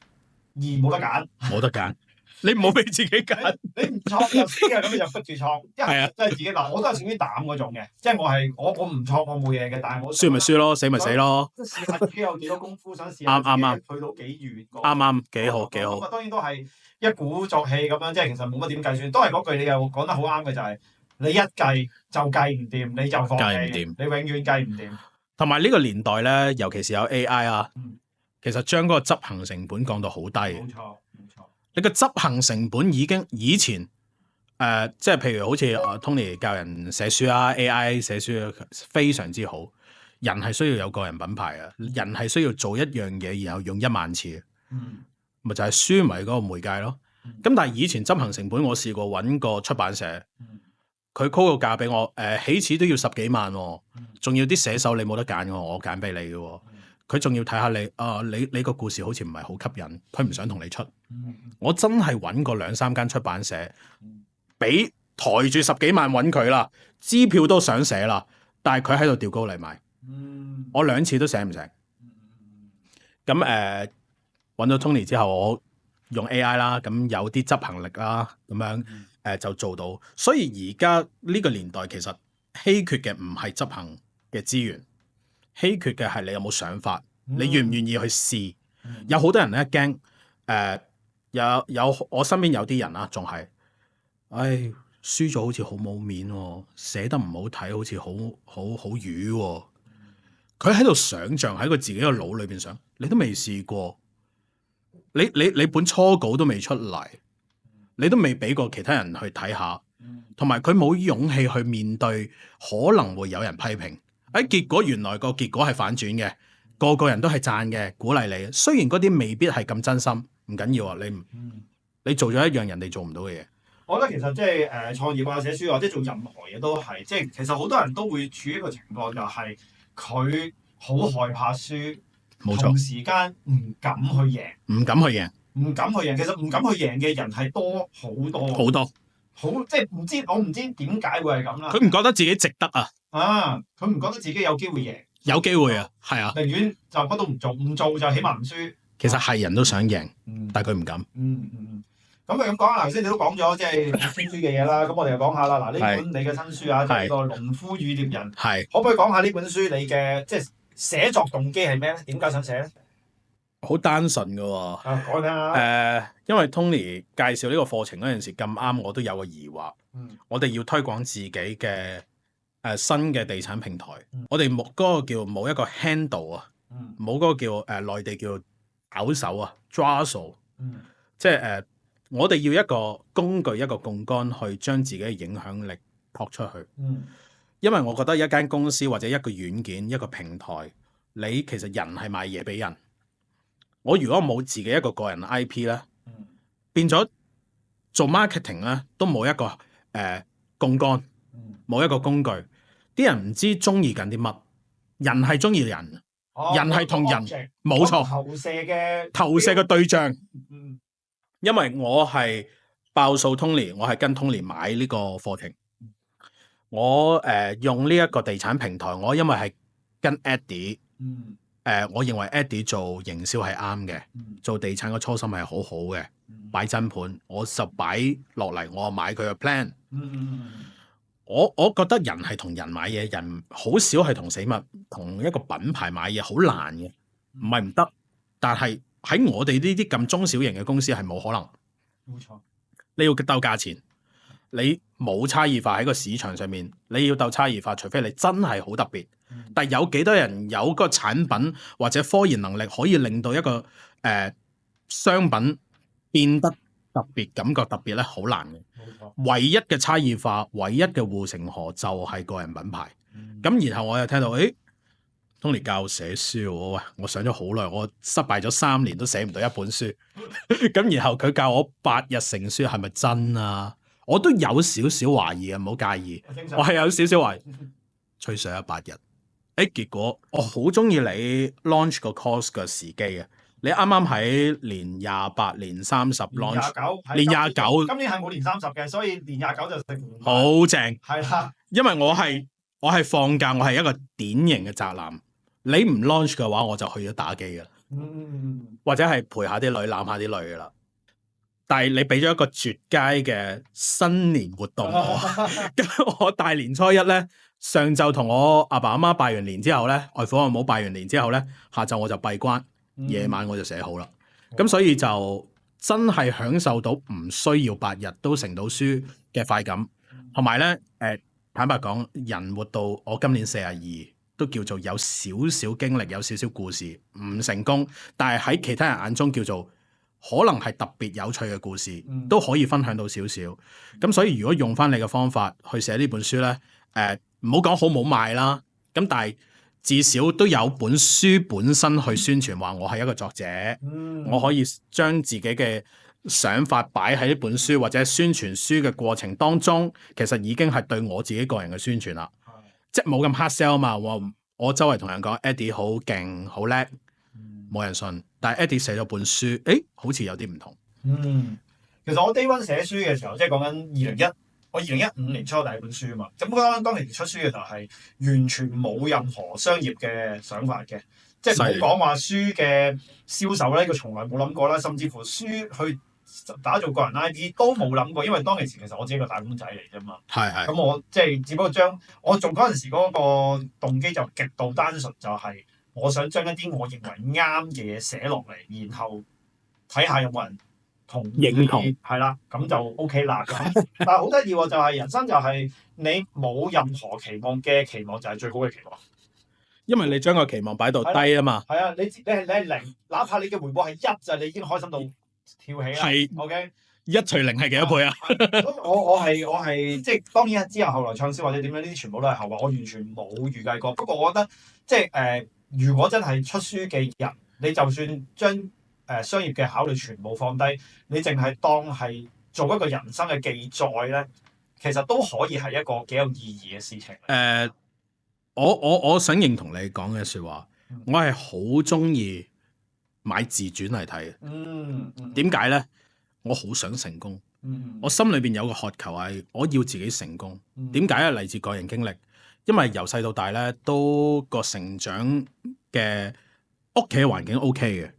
二冇得揀，冇得揀。你唔好俾自己揀，你唔創又死嘅，咁你就逼住創，一係即係自己嗱，我都係屬於膽嗰種嘅，即係我唔創我冇嘢嘅，但係我輸咪輸咯，死咪死咯，即係試下自己有幾多功夫，想試下啱去到幾遠，啱幾好幾好。咁當然都係一鼓作氣咁樣，即係其實冇乜點計算，都係嗰句你又講得好啱嘅，就係你一計就計唔掂，你就放棄，你永遠計唔掂。同埋呢個年代咧，尤其是有 AI 啊，其實將嗰個執行成本降到好低。冇錯。你個執行成本已經以前即係譬如好似Tony 教人寫書啊 ，AI 寫書非常之好。人係需要有個人品牌啊，人係需要做一樣嘢，然後用1萬次，咪就係書咪嗰個媒介咯。咁但係以前執行成本，我試過揾個出版社，佢 call 個價俾我，起始都要10幾萬，仲要啲寫手你冇得揀嘅，我揀俾你嘅。佢仲要睇下你個故事好似唔係好吸引，佢唔想同你出。我真係揾過2-3間出版社，俾抬住10幾萬揾佢啦，支票都想寫啦，但係佢喺度調高嚟賣。我2次都寫唔成。咁揾到 Tony 之後，我用 AI 啦，咁有啲執行力啦，咁樣就做到。所以而家呢個年代其實稀缺嘅唔係執行嘅資源。稀缺嘅係你有冇想法，你願唔願意去試？有好多人咧驚，有我身邊有啲人啦，仲係，輸咗好似好冇面喎，寫得唔好睇，好似好魚喎。佢喺度想像喺佢自己個腦裏邊想，你都未試過，你本初稿都未出嚟，你都未俾過其他人去睇下，同埋佢冇勇氣去面對可能會有人批評，結果原來個結果係反轉嘅，個人都係讚嘅，鼓勵你。雖然嗰啲未必係咁真心，唔緊要啊，你做咗一樣人哋做唔到嘅嘢。我覺得其實即係創業啊、寫書或者做任何嘢都係，即係其實好多人都會處於一個情況，就係佢好害怕輸，冇錯，同時間唔敢去贏，唔敢去贏。其實唔敢去贏嘅人係多好多，即係我唔知點解會係咁啦。佢唔覺得自己值得啊！佢唔覺得自己有機會贏，有機會啊，係啊，寧願就乜都唔做，唔做就起碼唔輸。其實係人都想贏，但係佢唔敢。咁佢咁講啦，頭先你都講咗即係新書嘅嘢啦，咁我哋就講下啦。嗱，呢本你嘅新書啊，就係個《農夫與獵人》，可唔可以講下呢本書你嘅即係寫作動機係咩咧？點解想寫咧？好單純嘅喎。講下。因為 Tony 介紹呢個課程嗰陣時咁啱，我都有個疑惑。我哋要推廣自己嘅新嘅地產平台，我哋冇嗰個叫冇一個 handle 啊，冇嗰個叫內地叫咬手啊 draw 數，即係我哋要一個工具一個槓桿去將自己嘅影響力撲出去。因為我覺得一間公司或者一個軟件一個平台，你其實人係賣嘢俾人。我如果冇自己一個個人 IP 咧，變咗做 marketing 咧都冇一個槓桿，冇一個工具，啲人唔知中意緊啲乜。人係中意人，人係同人冇錯投射嘅對象。因為我係爆數 Tony， 我係跟 Tony 買呢個課程。我用呢一個地產平台，我因為係跟 Eddie，我認為 Eddie 做營銷係啱嘅，做地產嘅初心係好好嘅，擺真盤，我就擺落嚟，我買佢嘅 plan。我覺得人係同人買嘢，人好少係同死物同一個品牌買嘢，好難嘅，唔係唔得，但係喺我哋呢啲咁中小型嘅公司係冇可能。冇錯，你要鬥價錢，你冇差異化喺個市場上面，你要鬥差異化，除非你真係好特別。但係有幾多人有個產品或者科研能力可以令到一個商品變得特別，感覺特別咧，好難嘅。唯一嘅差異化，唯一嘅護城河就係個人品牌。咁然後我又聽到Tony 教我寫書，我想咗好耐，我失敗咗3年都寫唔到一本書。咁然後佢教我8日成書，係咪真啊？我都有少少懷疑啊，唔好介意。我係有少少懷疑，吹水8日。結果我好中意你 launch 個 course 嘅時機啊！你啱啱喺年28、年30 launch， 年29，今年係冇年30嘅，所以年29就食好正。係啦，因為我係放假，我係一個典型嘅宅男。你唔 launch 嘅話，我就去咗打機噶啦，或者係陪下啲女攬下啲女噶啦。但係你俾咗一個絕佳嘅新年活動我，咁我大年初一咧，上晝同我阿爸阿媽拜完年之後咧，外父外母拜完年之後咧，下晝我就閉關，夜晚我就寫好啦。咁所以就真係享受到唔需要8日都成到書嘅快感，同埋咧坦白講，人活到我今年42。都叫做有少少經歷，有少少故事，唔成功，但係喺其他人眼中叫做可能係特別有趣嘅故事，都可以分享到少少。咁所以如果用翻你嘅方法去寫呢本書呢，唔好講好唔好賣啦，咁但係至少都有本書本身去宣傳話我係一個作者，我可以將自己嘅想法擺喺呢本書或者宣傳書嘅過程當中，其實已經係對我自己個人嘅宣傳啦。即係冇咁 hard sell 嘛，我周圍同人講 Eddie 好勁好叻，冇人信。但係 Eddie 寫咗本書，好似有啲唔同。其實我 Day One 寫書嘅時候，即係講緊我2015年出第一本書啊嘛。咁當年出書嘅時候係完全冇任何商業嘅想法嘅，即係唔好講話書嘅銷售咧，呢個從來冇諗過啦。甚至乎書去打造個人 IP 都冇諗過，因為當其時其實我自己個打工仔嚟啫嘛。咁我即係只不過將我做嗰陣時嗰個動機就極度單純，就係我想將一啲我認為啱嘅嘢寫落嚟，然後睇下有冇人認同。係啦，咁就 OK 啦。但係好得意喎，就係人生就係你冇任何期望嘅期望就係最好嘅期望。因為你將個期望擺到低啊嘛。係啊，你係零，哪怕你嘅回報係1就你已經開心到跳起啦。係 OK， 1除0係幾多倍啊？我係即係當然之後來暢銷或者點樣呢啲全部都係後話，我完全冇預計過。不過我覺得即係如果真係出書嘅人，你就算將商業嘅考慮全部放低，你淨係當係做一個人生嘅記載咧，其實都可以係一個幾有意義嘅事情。我想認同你講嘅説話，我係好中意買自傳嚟睇嘅。點解咧？我好想成功。我心裏邊有個渴求係我要自己成功。點解啊？嚟自個人經歷，因為由細到大咧都個成長嘅屋企嘅環境 OK 嘅，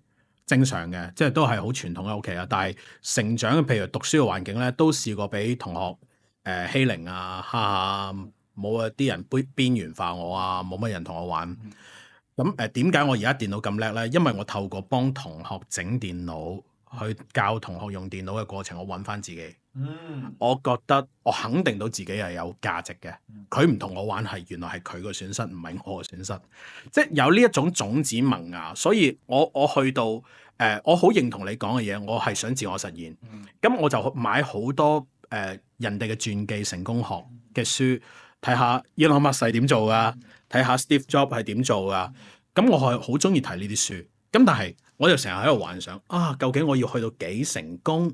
正常嘅，即係都係好傳統嘅屋企啊。但係成長譬如讀書嘅環境咧，都試過俾同學欺凌啊、蝦啊，冇啊啲人邊緣化我啊，冇乜人同我玩。咁點解我而家電腦咁叻咧？因為我透過幫同學整電腦，去教同學用電腦嘅過程，我揾翻自己。我覺得我肯定到自己係有價值嘅。佢唔同我玩係原來係佢個損失，唔係我嘅損失。即係有呢一種種子萌芽，所以我去到我好認同你講嘅嘢，我係想自我實現。咁我就買好多人哋嘅傳記成功學嘅書，睇下 Elon Musk 係點做噶，睇下 Steve Jobs 係點做噶。咁我係好中意睇呢啲書。咁但係我就成日喺度幻想啊，究竟我要去到幾成功，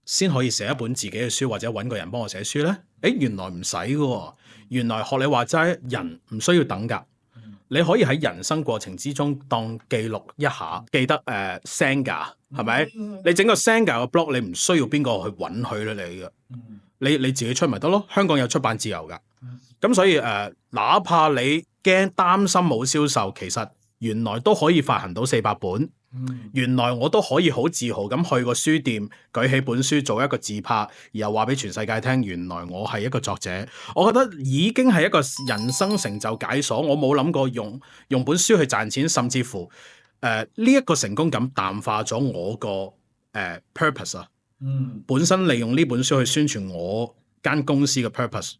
先可以寫一本自己嘅書，或者揾個人幫我寫書咧？原來唔使嘅，原來學你話齋，人唔需要等㗎。你可以喺人生過程之中當記錄一下，記得Senga 係咪？你整個 Senga 嘅 blog，你唔需要邊個去允許咧你嘅，你自己出咪得咯？香港有出版自由㗎，咁所以哪怕你擔心冇銷售，其實原來都可以發行到400本。原來我都可以好自豪咁去個書店舉起本書做一個自拍，然後話俾全世界聽，原來我係一個作者。我覺得已經係一個人生成就解鎖。我冇諗過用本書去賺錢，甚至乎呢一個成功感淡化咗我個purpose 啊。本身利用呢本書去宣傳我間公司嘅 purpose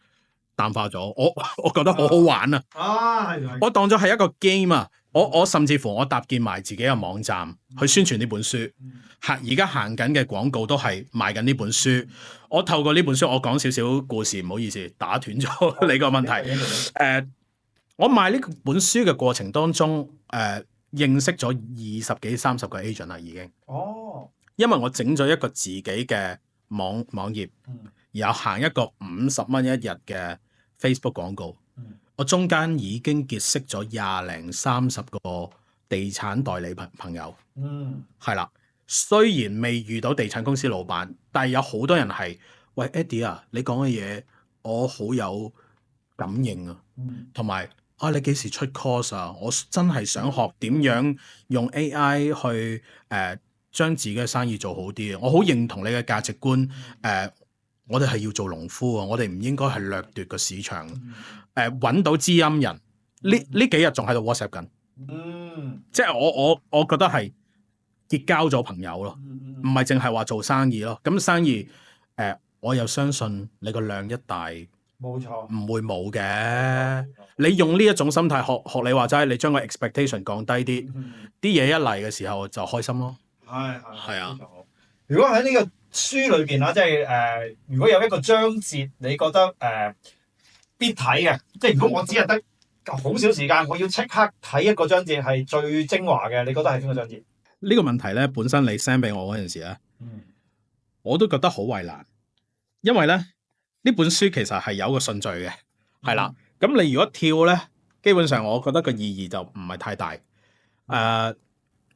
淡化咗。我覺得好好玩啊！我當咗係一個 game 啊！我甚至乎我搭建埋自己嘅網站去宣傳呢本書。而家行緊嘅廣告都係賣緊呢本書。我透過呢本書，我講少少故事，唔好意思打斷咗你個問題。我賣呢本書嘅過程當中，認識咗20幾30個 agent 啦，已經。因為我整咗一個自己嘅網頁，然後行一個50蚊一日嘅 Facebook 廣告。我中間已經結識咗20零30個地產代理朋友，係啦。雖然未遇到地產公司老闆，但係有好多人係，喂 Eddie 啊，你講嘅嘢我好有感應啊，同埋你幾時出 course 啊？我真係想學點樣用 AI 去將自己嘅生意做好啲啊！我好認同你嘅價值觀，我哋係要做農夫啊！我哋唔應該係掠奪個市場。揾到知音人，呢幾日仲喺度 WhatsApp 緊，即係我覺得係結交咗朋友咯，唔係淨係話做生意咯。咁生意我又相信你個量一大，冇錯，唔會冇嘅。你用呢一種心態學你話齋，你將個 expectation 降低啲，啲嘢一嚟嘅時候就開心咯。係啊。如果喺呢個書裏邊啦，即係如果有一個章節，你覺得必睇嘅，即係如果我只係得好少時間，我要即刻睇一個章節係最精華嘅，你覺得係邊個章節？呢個問題咧，本身你 send 俾我嗰陣時咧，我都覺得好為難，因為咧呢本書其實係有個順序嘅，係啦。咁你如果跳咧，基本上我覺得個意義就唔係太大。咁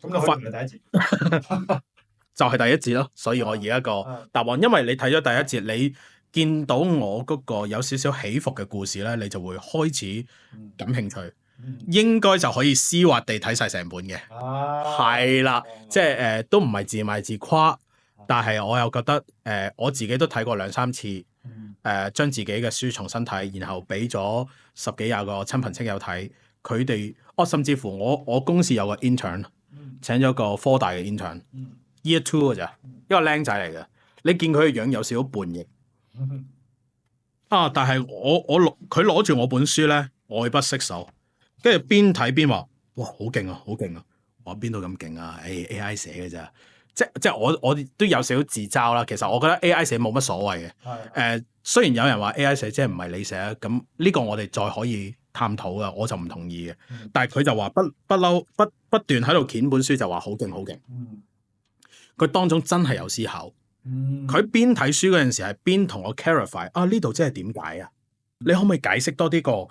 你可以唔係第一節，就係第一節咯。所以我而家個答案，因為你睇咗第一節，你見到我嗰個有少少起伏嘅故事咧，你就會開始感興趣，應該就可以絲滑地睇晒成本嘅。係啦，即係都唔係自賣自誇，但係我又覺得我自己都睇過2、3次，將自己嘅書重新睇，然後俾咗10幾20個親朋戚友睇，佢哋甚至乎我公司有個 intern，請咗個科大嘅 intern，year 2嘅咋，一個僆仔嚟嘅，你見佢嘅樣有少少叛逆。但係佢攞住我本書咧，愛不釋手。跟住邊睇邊話，哇，好勁啊，好勁啊！我邊度咁勁啊？AI 寫嘅咋？即係我都有少少自嘲啦。其實我覺得 AI 寫冇乜所謂嘅。雖然有人話 AI 寫即係唔係你寫，咁呢個我哋再可以探討啊。我就唔同意嘅。但係佢就話不斷喺度攣本書就話好勁好勁。佢當中真係有思考。佢邊睇書嗰陣時係邊同我 clarify 啊，呢度即係點解啊？你可唔可以解釋多啲個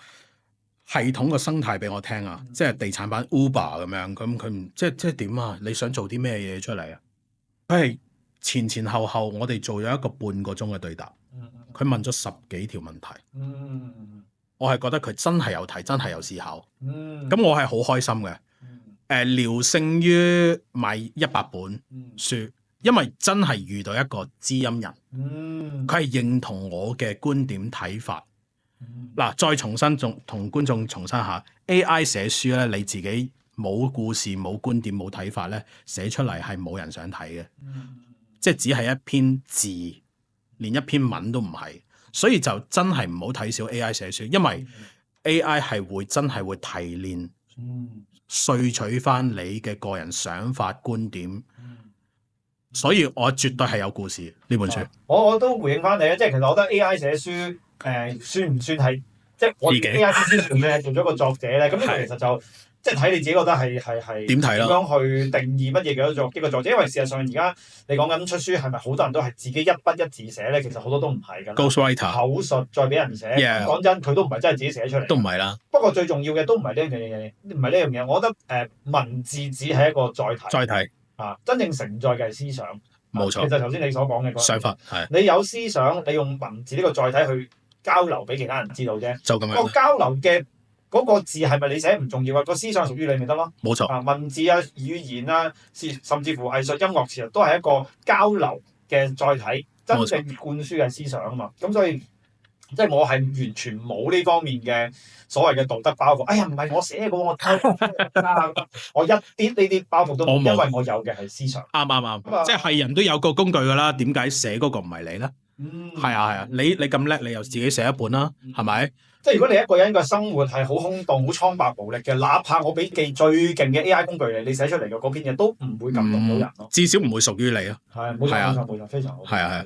系統個生態俾我聽啊？即係地產版 Uber 咁樣，咁佢唔即係點啊？你想做啲咩嘢出嚟啊？佢係前後我哋做咗一個半個鐘嘅對答，佢問咗10幾條問題，我係覺得佢真係有睇，真係有思考，咁我係好開心嘅。聊勝於買100本書，因為真係遇到一個知音人，佢係認同我嘅觀點睇法。嗱，再重新同觀眾重申下 ，AI 寫書咧，你自己冇故事、冇觀點、冇睇法咧，寫出嚟係冇人想睇嘅，即係只係一篇字，連一篇文都唔係，所以就真係唔好睇小 AI 寫書，因為 AI 係真係會提煉、萃取翻你嘅個人想法、觀點，所以我絕對係有故事呢本書。我都回應翻你啊，即係其實我覺得 AI 寫書。算唔算係即係我 AI 先算咧做咗個作者咧？咁呢個其實就即係睇你自己覺得係點睇啦？點樣去定義乜嘢叫做一個作者？因為事實上而家你講緊出書係咪好多人都係自己一筆一字寫咧？其實好多都唔係㗎。Ghostwriter 口述再俾人寫，講真佢都唔係真係自己寫出嚟。都唔係啦。不過最重要嘅都唔係呢樣嘢，唔係呢樣嘢。我覺得文字只係一個載體。載體啊，真正承載嘅係思想。冇錯。其實頭先你所講嘅想法係你有思想，你用文字呢個載體去交流俾其他人知道啫，就咁樣。個交流嘅嗰個字係咪你寫唔重要啊？個思想屬於你咪得咯。冇錯。文字啊、語言啊，甚至乎藝術、音樂，其實都係一個交流嘅載體，真正灌輸嘅思想啊嘛。咁所以即係我係完全冇呢方面嘅所謂嘅道德包袱。哎呀，唔係我寫嘅喎，我一啲呢啲包袱都冇，因為我有嘅係思想。啱，即係人都有個工具㗎啦。點解寫嗰個唔係你咧？係啊，你咁叻，你又自己寫一本啦，係咪？即係如果你一個人嘅生活係好空洞、好蒼白無力嘅，哪怕我俾最勁嘅 AI 工具你寫出嚟嘅嗰篇嘢都唔會感動到人咯。至少唔會屬於你咯。係，冇錯，非常好。係。